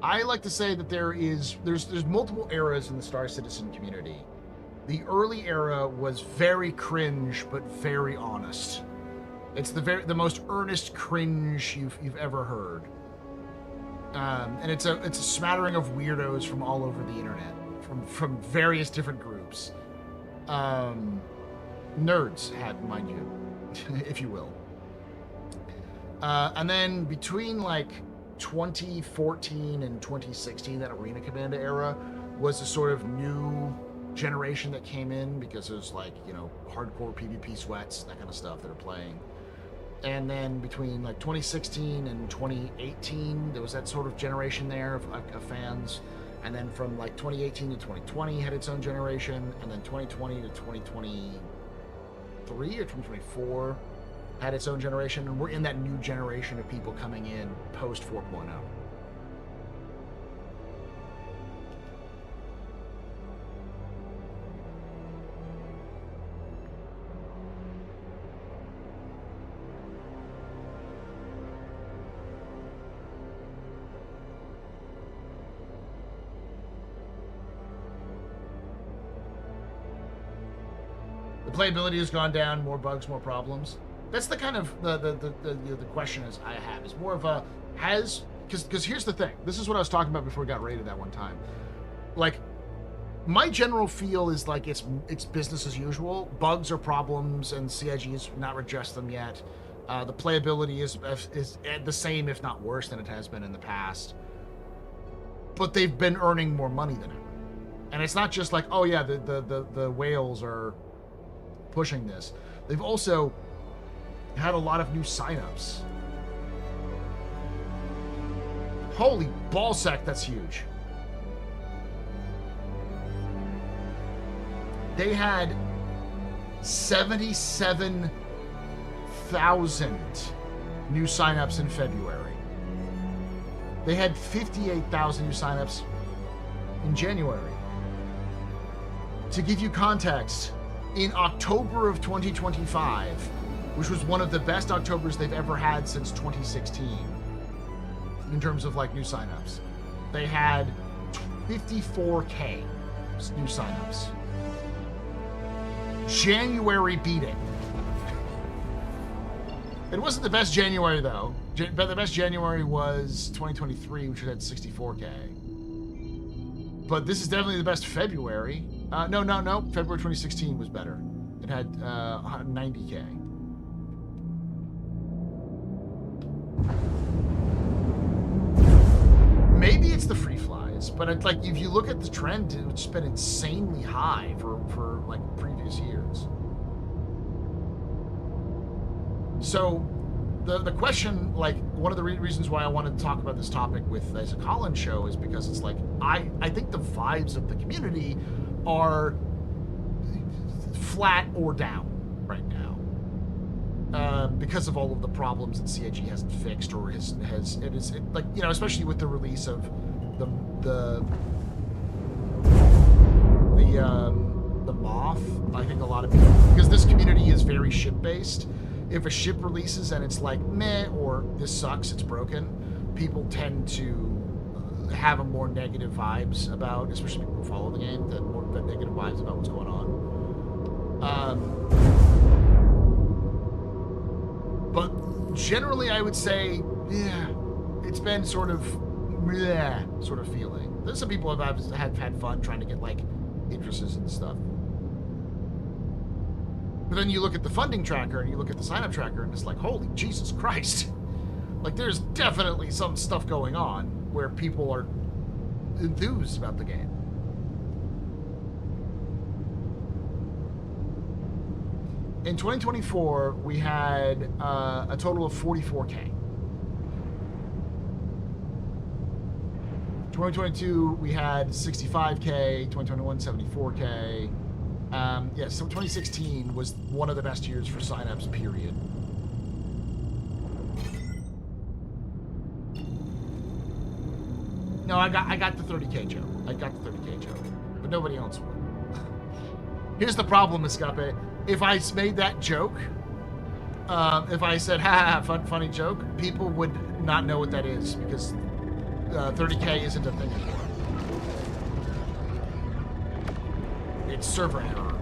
I like to say that there's multiple eras in the Star Citizen community. The early era was very cringe, but very honest. It's the most earnest cringe you've ever heard. And it's a smattering of weirdos from all over the internet, from various different groups. Nerds had, mind you, if you will. And then between like 2014 and 2016, that Arena Commando era was a sort of new generation that came in, because there's like, you know, hardcore PvP sweats, that kind of stuff that are playing. And then between like 2016 and 2018, there was that sort of generation there of fans. And then from like 2018 to 2020 had its own generation, and then 2020 to 2023 or 2024 had its own generation. And we're in that new generation of people coming in post 4.0. The playability has gone down, more bugs, more problems. That's the kind of the question is I have. It's more of a because here's the thing. This is what I was talking about before we got raided that one time. Like, my general feel is like it's business as usual. Bugs are problems, and CIG has not addressed them yet. The playability is the same, if not worse, than it has been in the past. But they've been earning more money than ever, and it's not just like, oh yeah, the whales are pushing this. They've also had a lot of new signups. Holy ballsack, that's huge. They had 77,000 new signups in February. They had 58,000 new signups in January. To give you context, in October of 2025, which was one of the best Octobers they've ever had since 2016, in terms of like new signups, they had 54K new signups. January beat it. It wasn't the best January though. But the best January was 2023, which had 64K. But this is definitely the best February. No. February 2016 was better. It had 90K. Maybe it's the free flies, but it's like if you look at the trend, it's been insanely high for like previous years. So the question, like one of the reasons why I wanted to talk about this topic with as a call-in show is because it's like I think the vibes of the community are flat or down right now. Because of all of the problems that CIG hasn't fixed or like, you know, especially with the release of the Moth. I think a lot of people, because this community is very ship-based, if a ship releases and it's like meh or this sucks, it's broken, people tend to have a more negative vibes about, especially people who follow the game, that negative vibes about what's going on. But generally, I would say, yeah, it's been sort of feeling. There's some people have had fun trying to get like interests and stuff. But then you look at the funding tracker and you look at the sign-up tracker and it's like, holy Jesus Christ. Like, there's definitely some stuff going on where people are enthused about the game. In 2024, we had a total of 44K. 2022, we had 65K. 2021, 74K. Yeah, so 2016 was one of the best years for signups, period. No, I got the 30K joke. I got the 30K joke, but nobody else would. Here's the problem, Escape. If I made that joke, if I said, ha, funny joke, people would not know what that is because 30K isn't a thing anymore. It's server error.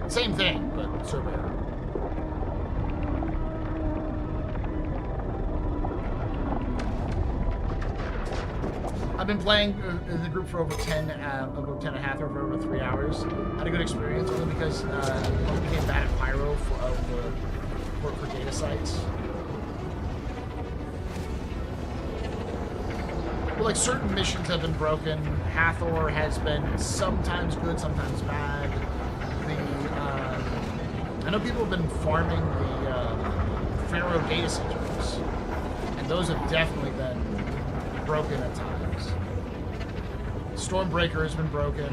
Same thing, but server error. I've been playing in the group for over 10 and a half, over 3 hours. Had a good experience only because I became bad at Pyro for data sites. But like certain missions have been broken. Hathor has been sometimes good, sometimes bad. I know people have been farming the Pharaoh data centers, and those have definitely been broken at times. Stormbreaker has been broken.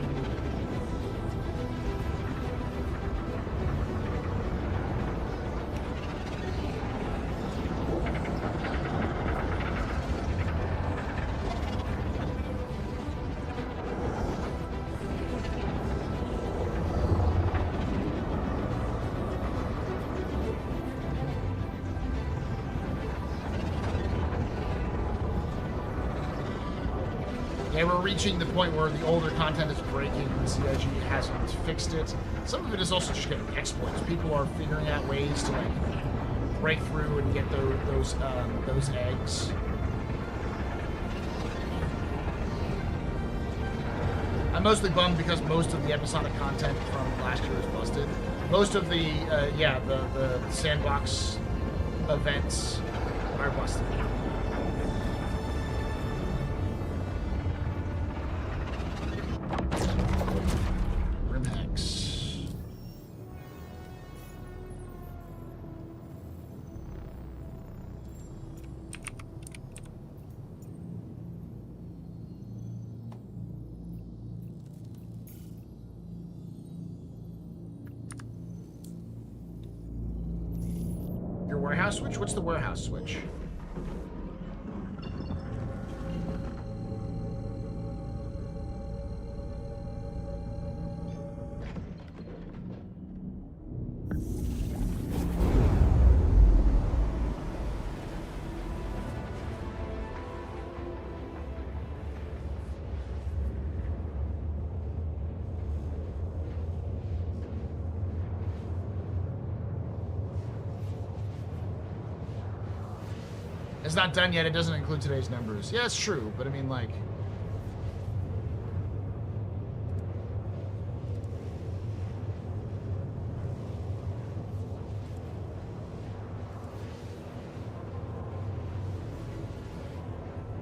We're reaching the point where the older content is breaking and CIG hasn't fixed it. Some of it is also just getting exploits. People are figuring out ways to like break through and get those eggs. I'm mostly bummed because most of the episodic content from last year is busted. Most of the the sandbox events are busted. Warehouse switch? What's the warehouse switch? It's not done yet. It doesn't include today's numbers. Yeah, it's true, but I mean, like...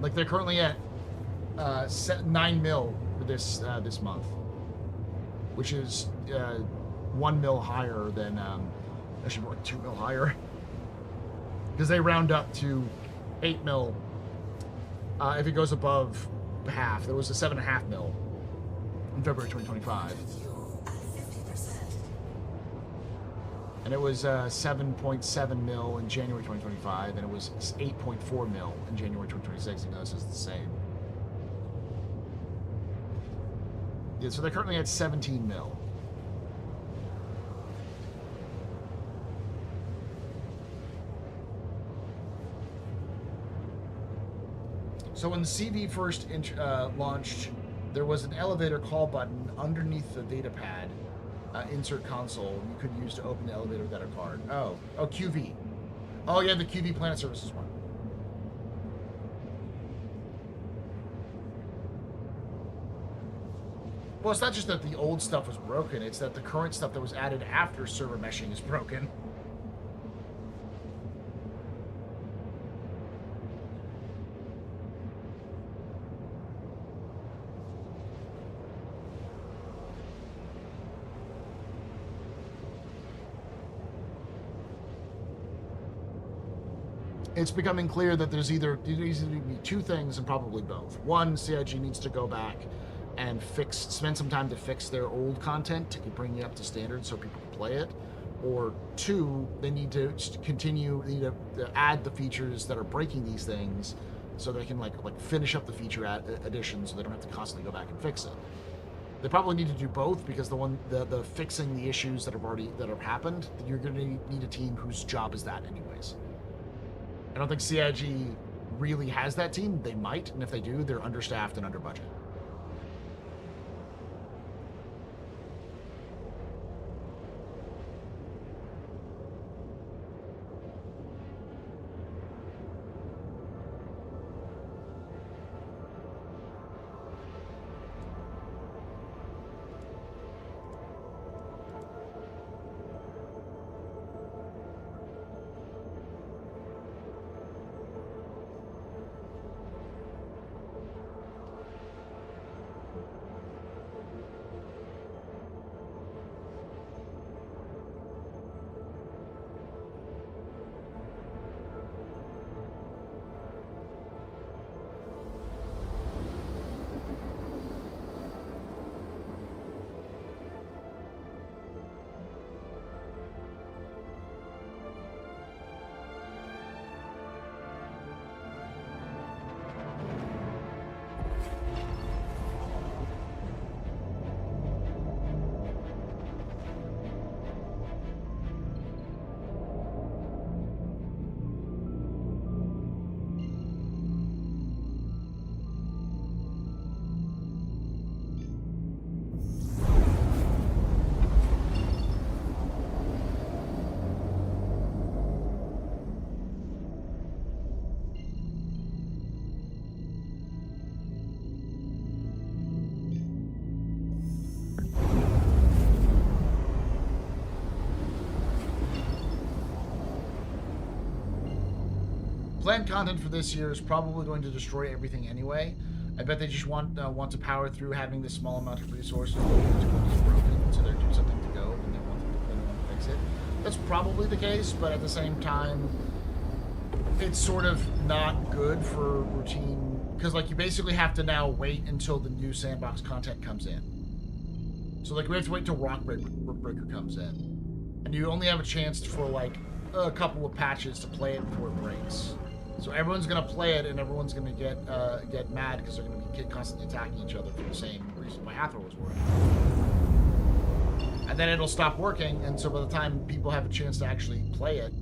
Like they're currently at 9 mil for this month, which is 1 mil higher than actually more like 2 mil higher, because they round up to 8 mil if it goes above half. There was a 7.5 mil in February 2025. And it was 7.7 mil in January 2025, and it was 8.4 mil in January 2026. And this is the same. Yeah, so they're currently at 17 mil. So when the CV first launched, there was an elevator call button underneath the data pad. Insert console you could use to open the elevator without a card. Oh, QV. Oh yeah, the QV Planet Services one. Well, it's not just that the old stuff was broken, it's that the current stuff that was added after server meshing is broken. It's becoming clear that there's either be two things and probably both. One, CIG needs to go back and spend some time to fix their old content to bring it up to standard so people can play it. Or two, they need to add the features that are breaking these things so they can like finish up the feature addition so they don't have to constantly go back and fix it. They probably need to do both because the fixing the issues that have happened, you're going to need a team whose job is that anyways. I don't think CIG really has that team. They might, and if they do, they're understaffed and under budget. Planned content for this year is probably going to destroy everything anyway. I bet they just want to power through having this small amount of resources to what is broken, so they're doing something to go, and they want to fix it. That's probably the case, but at the same time, it's sort of not good for routine, because like you basically have to now wait until the new sandbox content comes in. So like we have to wait until Rockbreaker comes in, and you only have a chance for like a couple of patches to play it before it breaks. So everyone's gonna play it, and everyone's gonna get mad because they're gonna be constantly attacking each other for the same reason why Hathor was working. And then it'll stop working, and so by the time people have a chance to actually play it,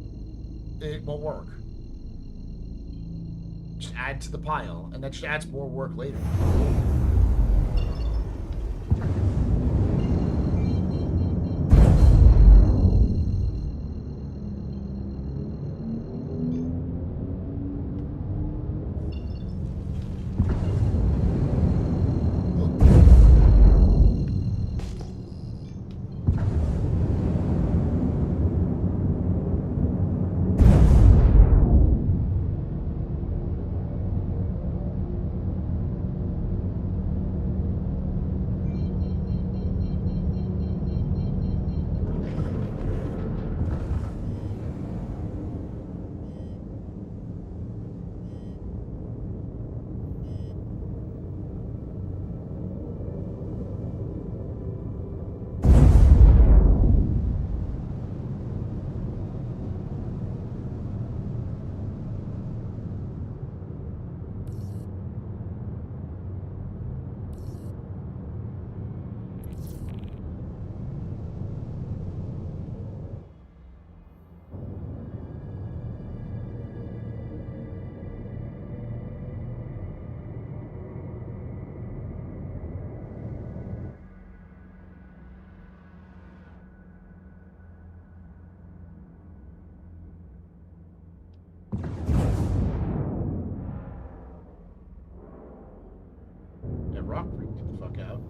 it won't work. Just add to the pile, and that just adds more work later. Oh, freak the fuck out.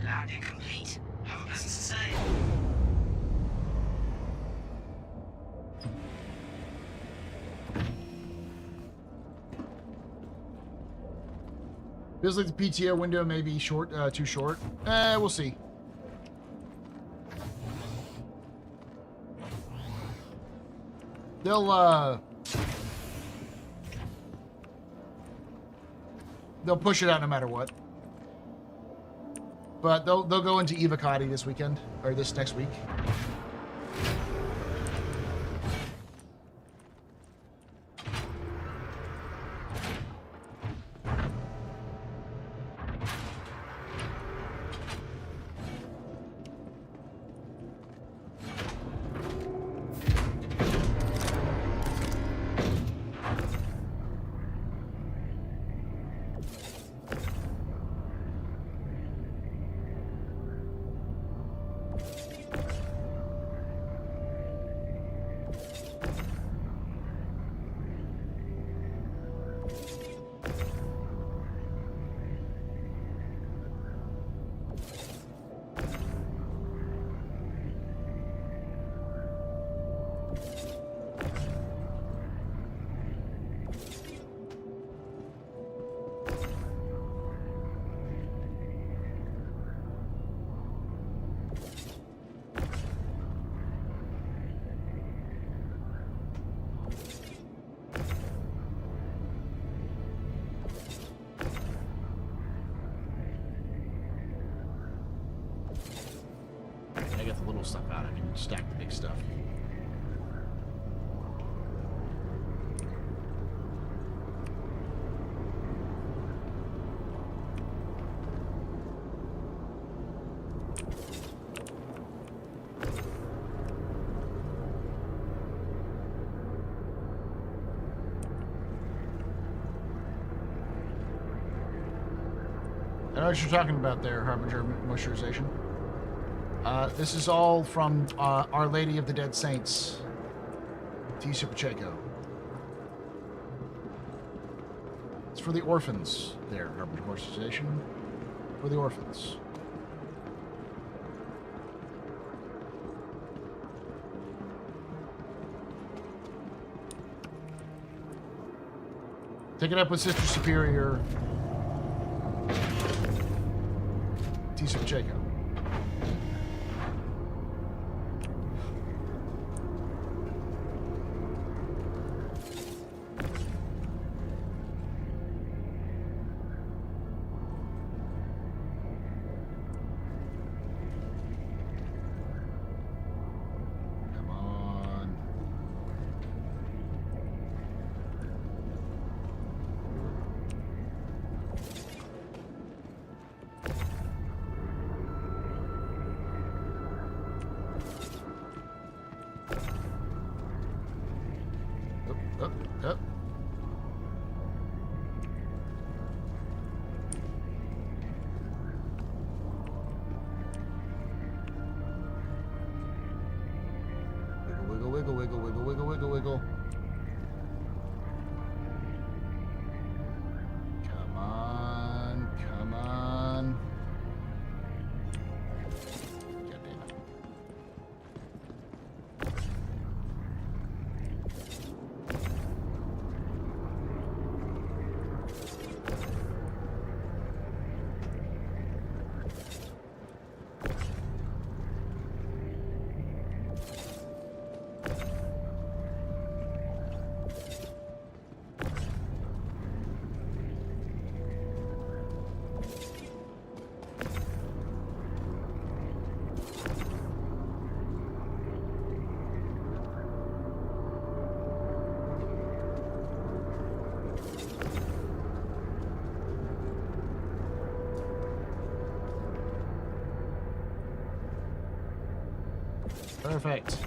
Landing complete. Have a pleasant stay. Feels like the PTO window may be short, too short. We'll see. They'll push it out no matter what. But they'll go into Evocati this weekend, or this next week. I got the little stuff out. I can stack the big stuff. I know what you're talking about there, Harbinger Moisturization. This is all from Our Lady of the Dead Saints, Tisha Pacheco. It's for the orphans there, Harbinger Moisturization. For the orphans. Take it up with Sister Superior, Tisha Pacheco. Perfect.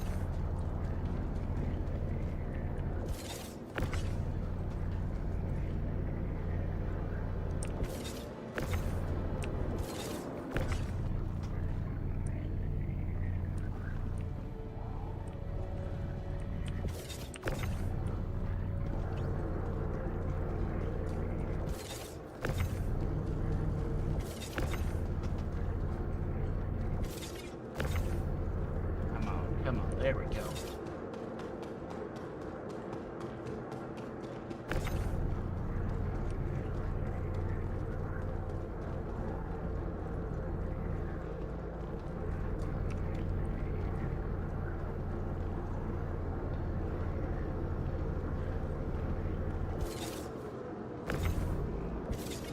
Come on, there we go.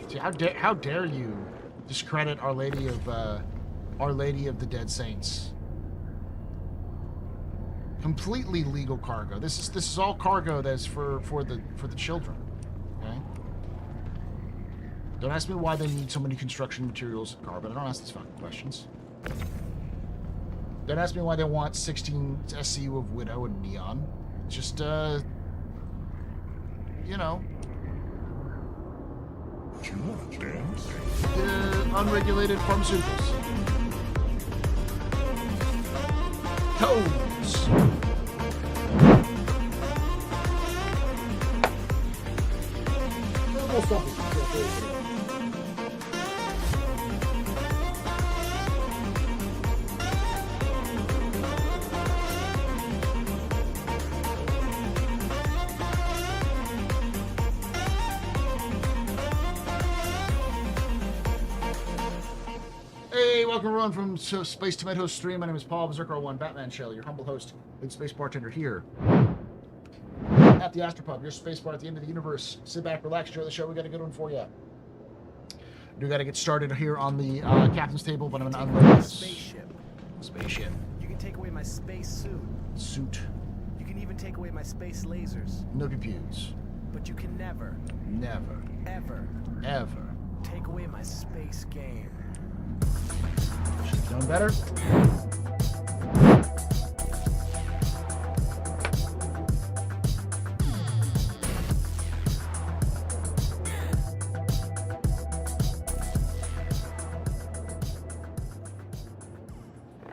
See, how dare you discredit Our Lady of the Dead Saints? Completely legal cargo. This is all cargo that's for the children. Okay. Don't ask me why they need so many construction materials and carbon. I don't ask these fucking questions. Don't ask me why they want 16 SCU of Widow and Neon. It's just you know. You want to dance? Unregulated pharmaceuticals. Toads. Hey, welcome everyone from Space Tomato Stream. My name is Paul Berserker01, Batman Shell, your humble host, lead space bartender here at the Astropub, your space bar at the end of the universe. Sit back, relax, enjoy the show. We got a good one for you. We got to get started here on the captain's table, but I'm going to unload this spaceship. You can take away my space suit. You can even take away my space lasers. No computes. But you can never, ever take away my space game. Should've done better.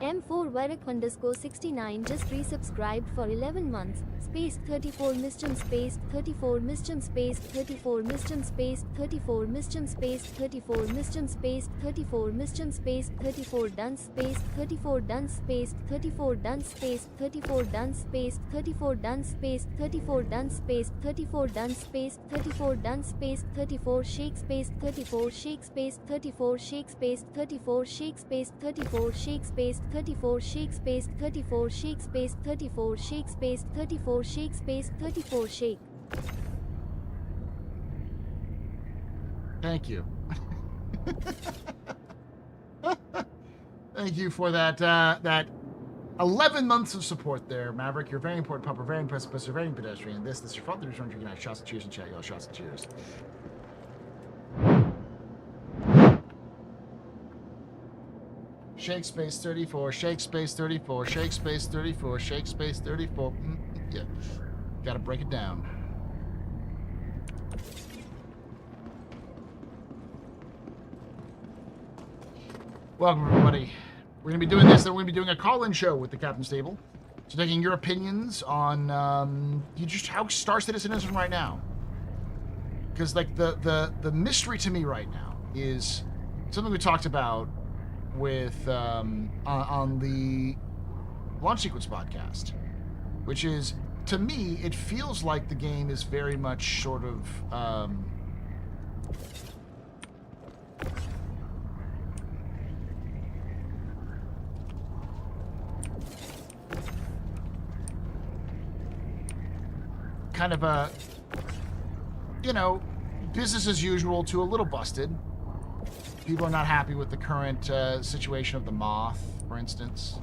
M4 Varric_69 just resubscribed for 11 months. Space 34 Mischium Space 34 Mischium Space 34 Mischium Space 34 Mischium Space 34 Mischium Space 34 Mischium Space 34 Done Space 34 Done Space 34 Done Space 34 Done Space 34 Done Space 34 Done Space 34 Done Space 34 Done Space 34 Shake Space 34 Shake Space 34 Shake Space 34 Shake Space 34 Shake Space 34 Shake Space 34 Shake Space 34 Shake Space 34 Shake Space 34 Shake. Thank you. Thank you for that 11 months of support there, Maverick. You're very important, Pupper, very impressive, you're very pedestrian. This is your fault. There's one drinking. Shots and cheers and chat, y'all. Shots and cheers. Shake Space 34, Shake Space 34, Shake Space 34, Shake Space 34. Yeah, gotta break it down. Welcome, everybody. We're gonna be doing this, then we're gonna be doing a call-in show with the Captain's Table. So taking your opinions on just how Star Citizen is right now. Because like the mystery to me right now is something we talked about with on the Launch Sequence podcast, which is, to me, it feels like the game is very much sort of kind of a, you know, business as usual to a little busted. People are not happy with the current situation of the Moth, for instance.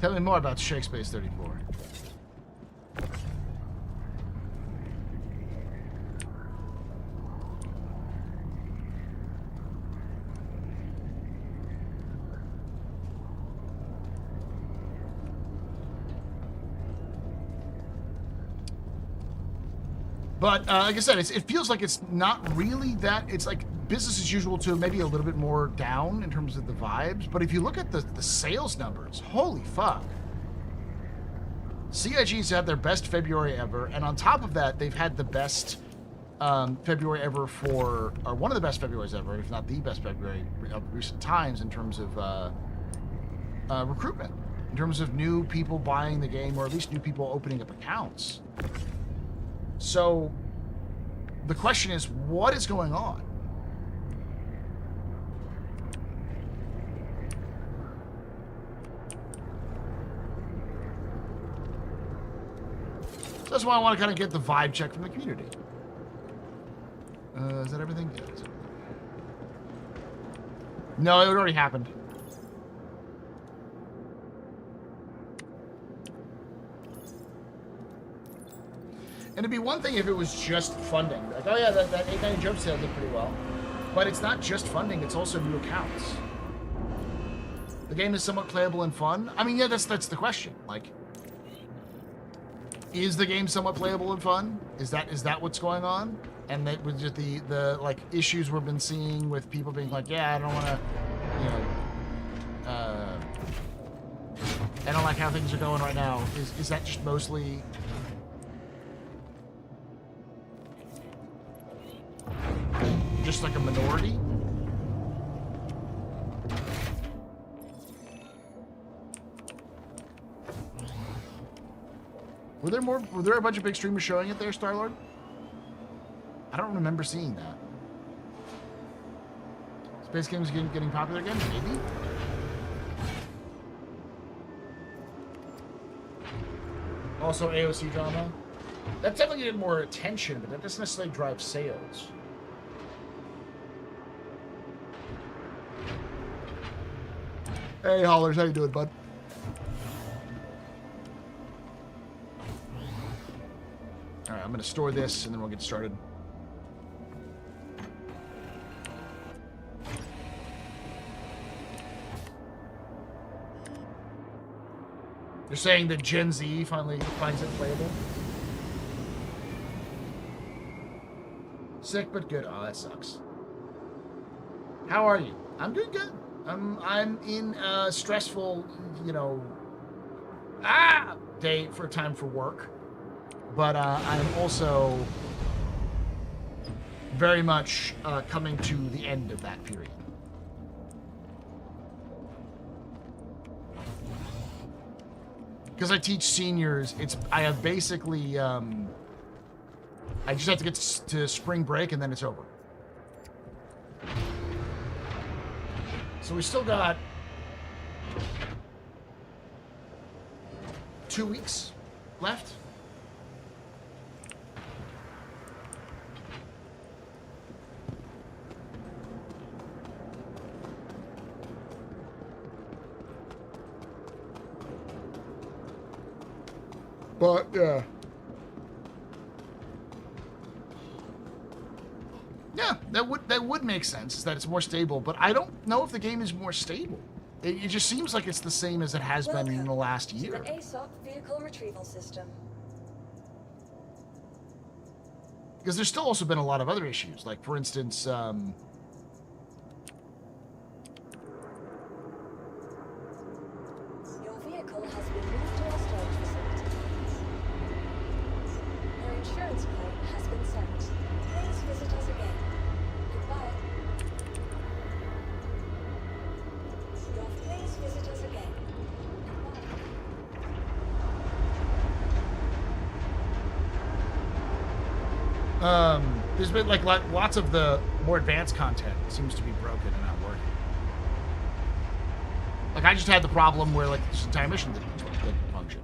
Tell me more about Shakespeare's 34. But like I said, it feels like it's not really that. It's like business as usual to maybe a little bit more down in terms of the vibes. But if you look at the sales numbers, holy fuck. CIG's had their best February ever. And on top of that, they've had the best February ever or one of the best Februarys ever, if not the best February of recent times in terms of recruitment. In terms of new people buying the game, or at least new people opening up accounts. So, the question is, what is going on? So that's why I want to kind of get the vibe check from the community. Is that everything? Yeah, that's everything. No, it already happened. And it'd be one thing if it was just funding. Like, oh yeah, that 890 jump sale did pretty well. But it's not just funding, it's also new accounts. The game is somewhat playable and fun. I mean, yeah, that's the question. Like, is the game somewhat playable and fun? Is that what's going on? And that was just the like issues we've been seeing with people being like, yeah, I don't want to, you know, I don't like how things are going right now. Is that just mostly just like a minority? Were there a bunch of big streamers showing it there, Starlord? I don't remember seeing that. Space games getting popular again? Maybe? Also AOC drama. That definitely get more attention, but that doesn't necessarily drive sales. Hey, Hollers, how you doing, bud? All right, I'm going to store this, and then we'll get started. You're saying that Gen Z finally finds it playable? Sick but good. Oh, that sucks. How are you? I'm doing good. I'm in a stressful, you know, day for time for work. But I'm also very much coming to the end of that period. Because I teach seniors, I have basically, I just have to get to spring break and then it's over. So we still got 2 weeks left. But, yeah. Yeah, that would make sense, is that it's more stable, but I don't know if the game is more stable. It just seems like it's the same as it has been in the last year. To the ASOP vehicle retrieval system. Because there's still also been a lot of other issues, like, for instance, your vehicle has been moved to our storage facility. Your insurance claim has been sent. Please visit us again. Goodbye. Please visit us again. There's been like lots of the more advanced content seems to be broken and not working. Like I just had the problem where like this entire mission didn't function.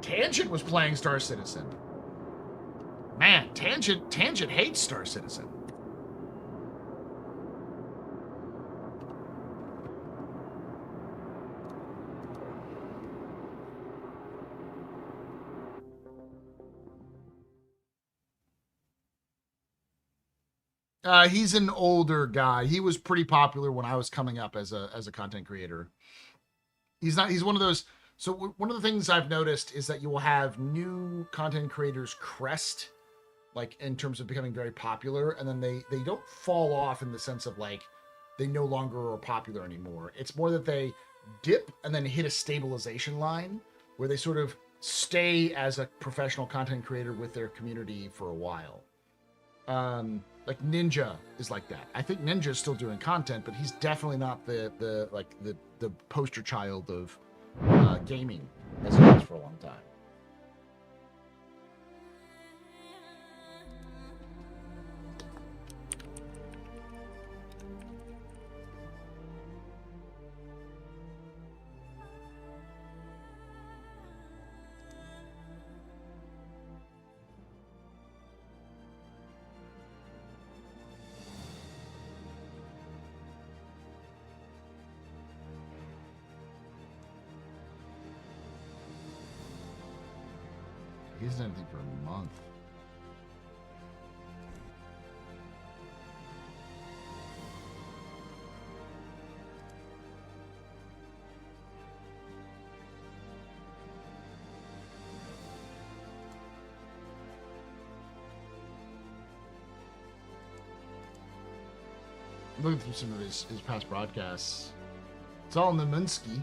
Tangent was playing Star Citizen. Man, Tangent hates Star Citizen. He's an older guy. He was pretty popular when I was coming up as a content creator. He's one of those. So one of the things I've noticed is that you will have new content creators crest, like in terms of becoming very popular, and then they don't fall off in the sense of like they no longer are popular anymore. It's more that they dip and then hit a stabilization line where they sort of stay as a professional content creator with their community for a while. Like Ninja is like that. I think Ninja is still doing content, but he's definitely not the poster child of gaming as he was for a long time. He hasn't done anything for a month. I'm looking through some of his past broadcasts. It's all in the Minsky.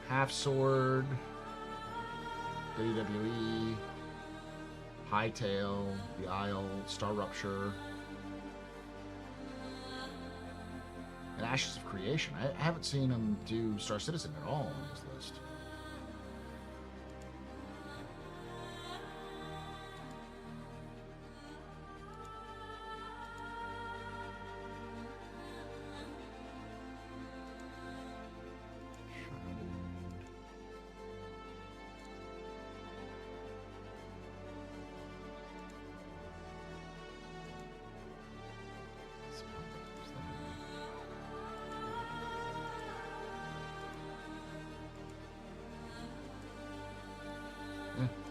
Half Sword. WWE, Hightail, The Isle, Star Rupture, and Ashes of Creation. I haven't seen him do Star Citizen at all on this list.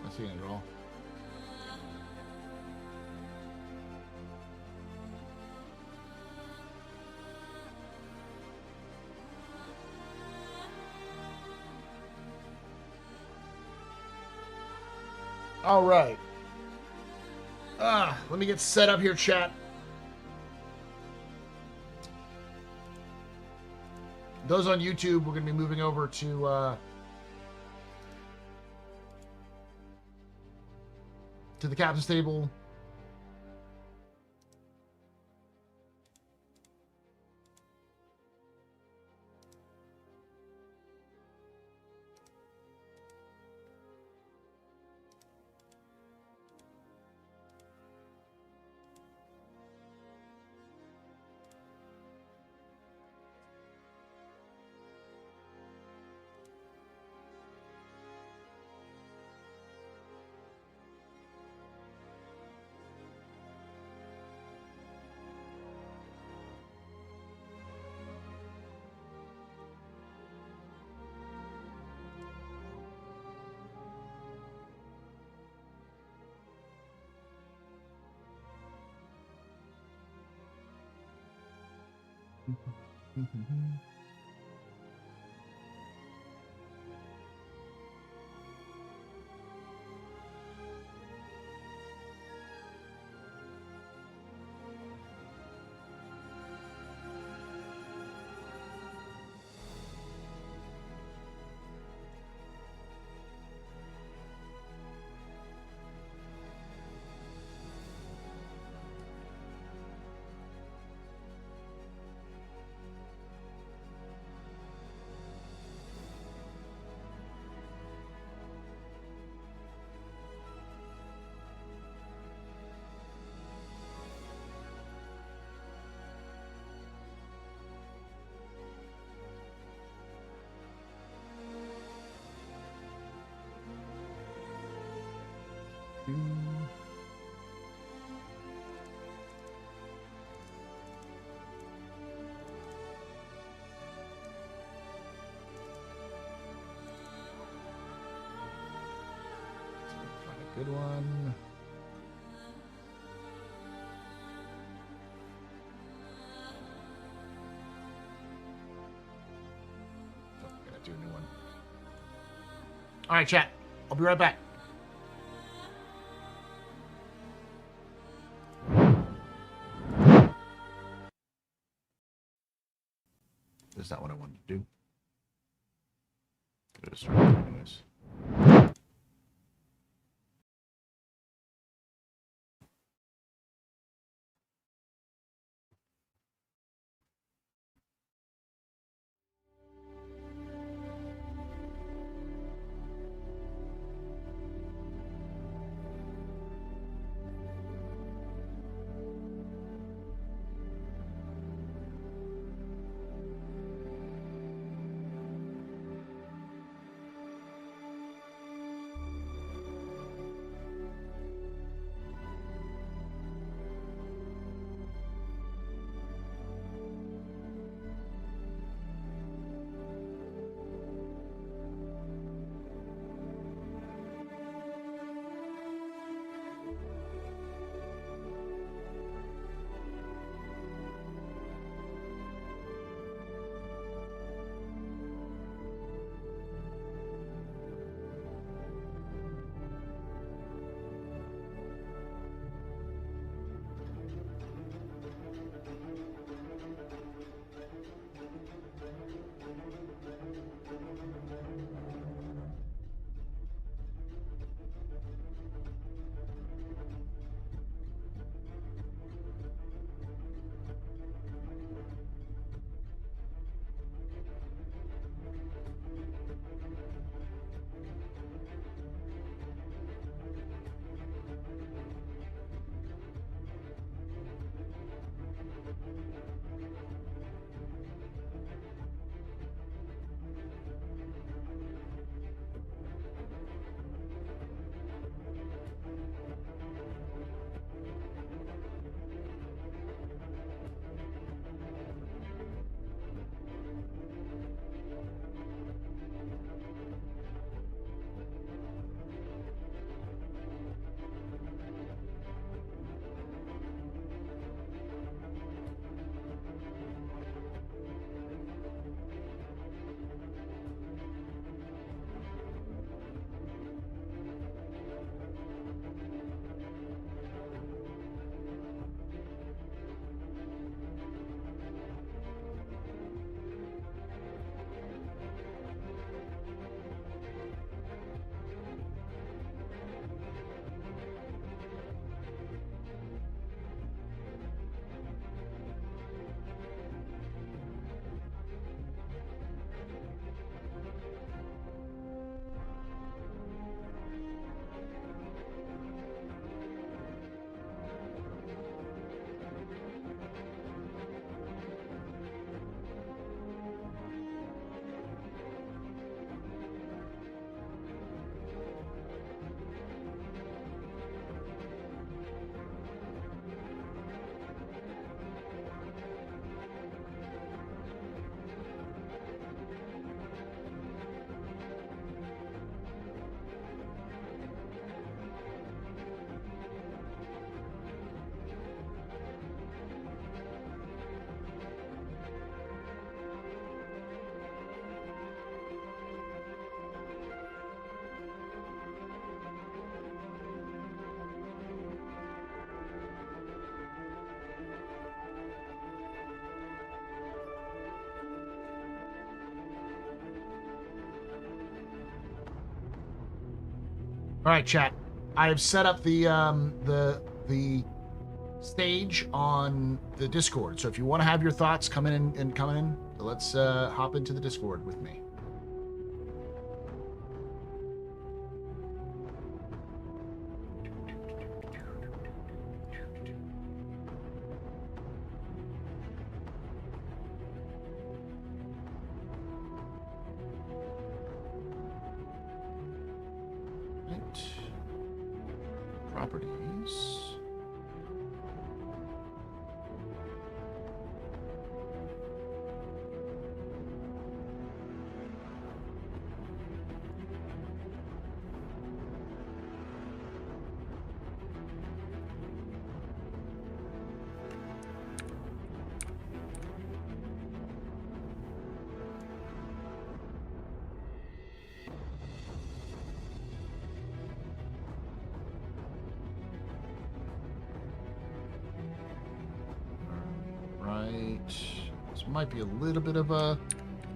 Not seeing it at all. All right. Let me get set up here, chat. Those on YouTube, we're going to be moving over to the captain's table. good one. Oh, gotta do a new one. All right, chat. I'll be right back. That's not what I wanted to do. Just start doing this. All right, chat. I have set up the stage on the Discord. So if you want to have your thoughts, come in and come in. Let's hop into the Discord with me. Properties. This might be a little bit of a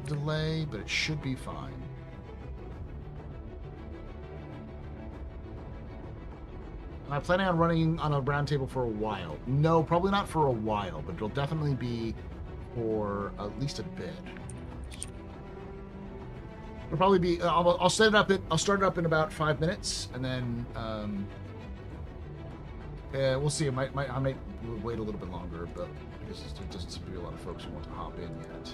delay, but it should be fine. Am I planning on running on a round table for a while? No, probably not for a while, but it'll definitely be for at least a bit. It'll probably be. I'll set it up. I'll start it up in about 5 minutes, and then we'll see. I might wait a little bit longer, but because there doesn't seem to be a lot of folks who want to hop in yet.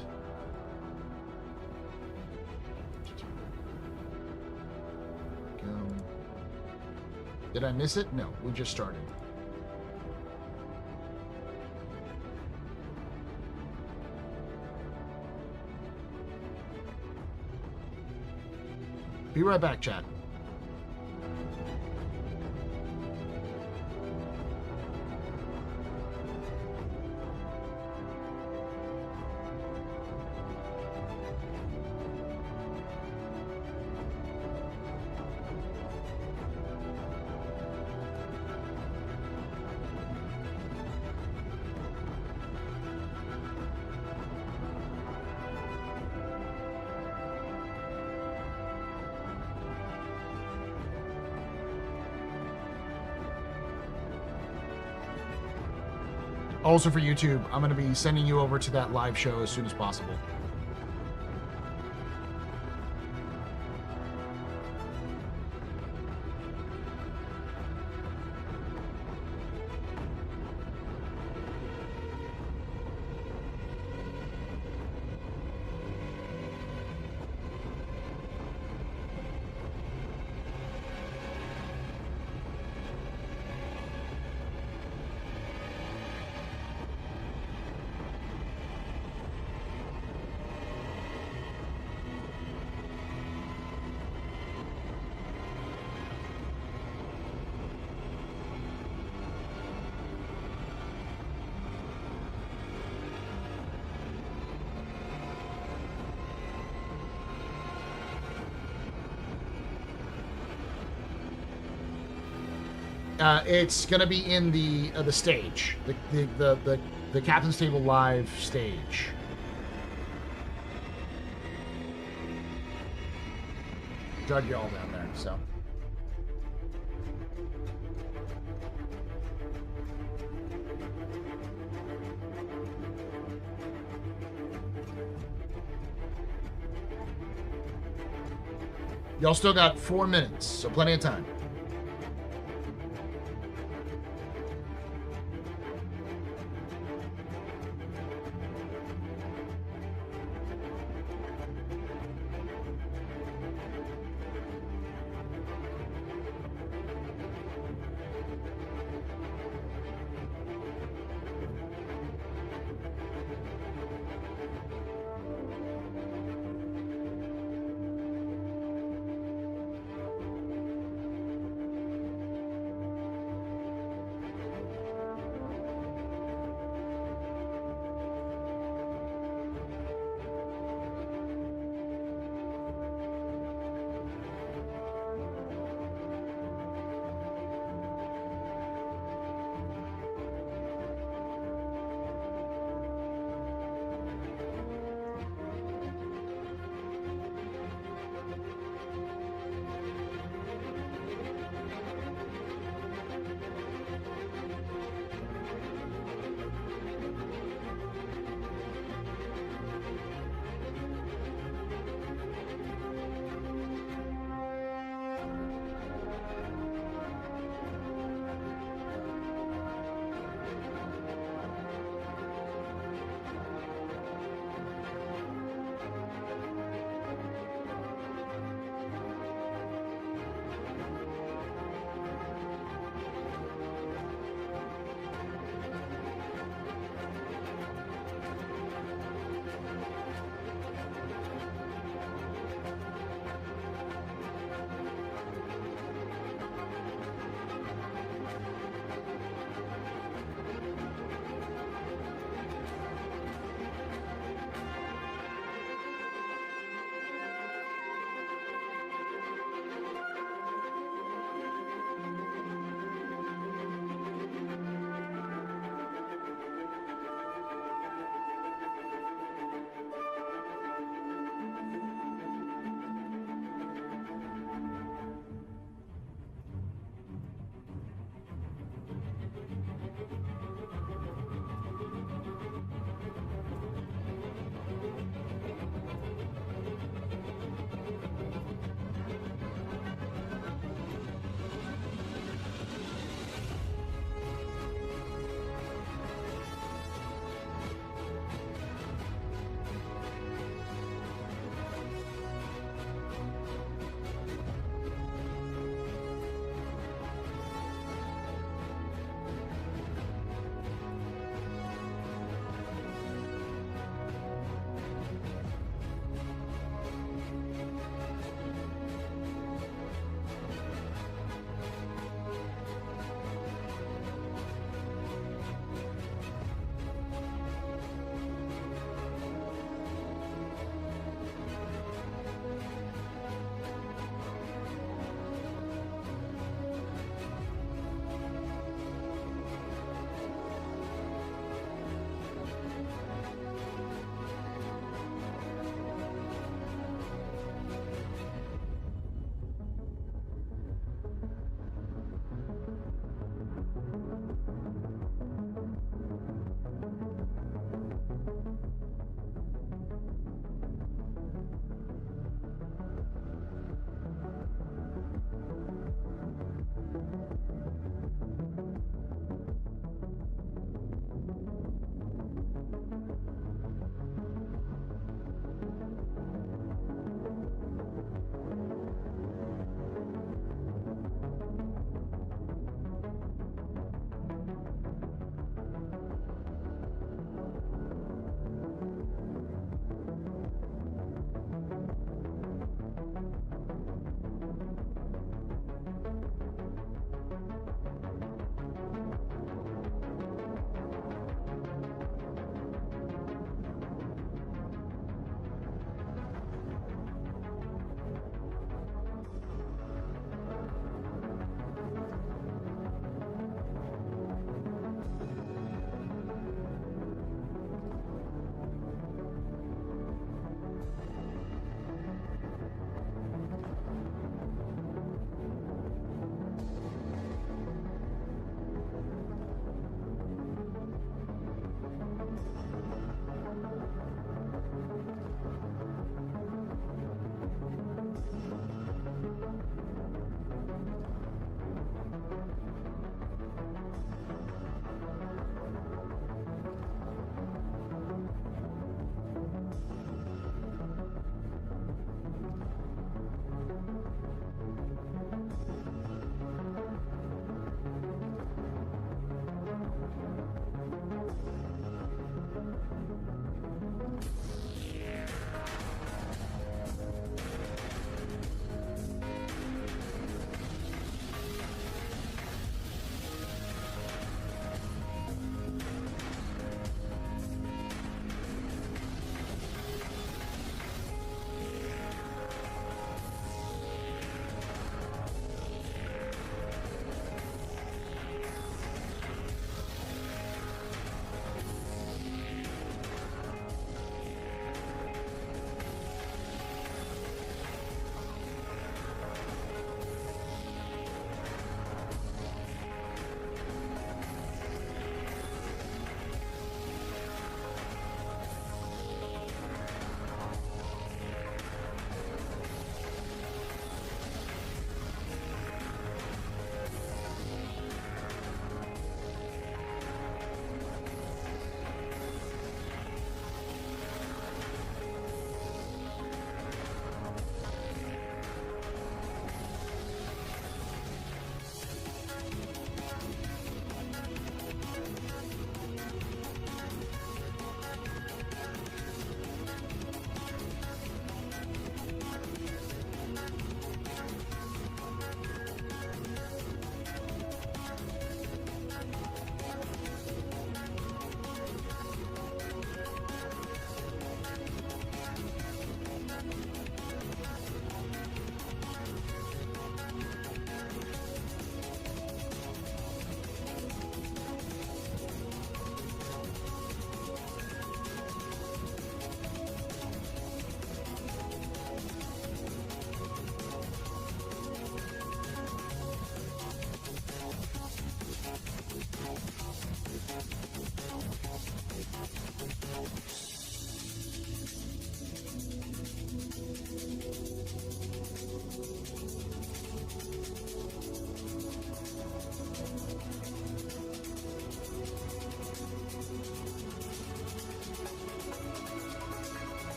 Did I miss it? No, we just started. Be right back, chat. Also for YouTube, I'm going to be sending you over to that live show as soon as possible. It's gonna be in the stage, the Captain's Table live stage. Drug you all down there, so. Y'all still got 4 minutes, so plenty of time.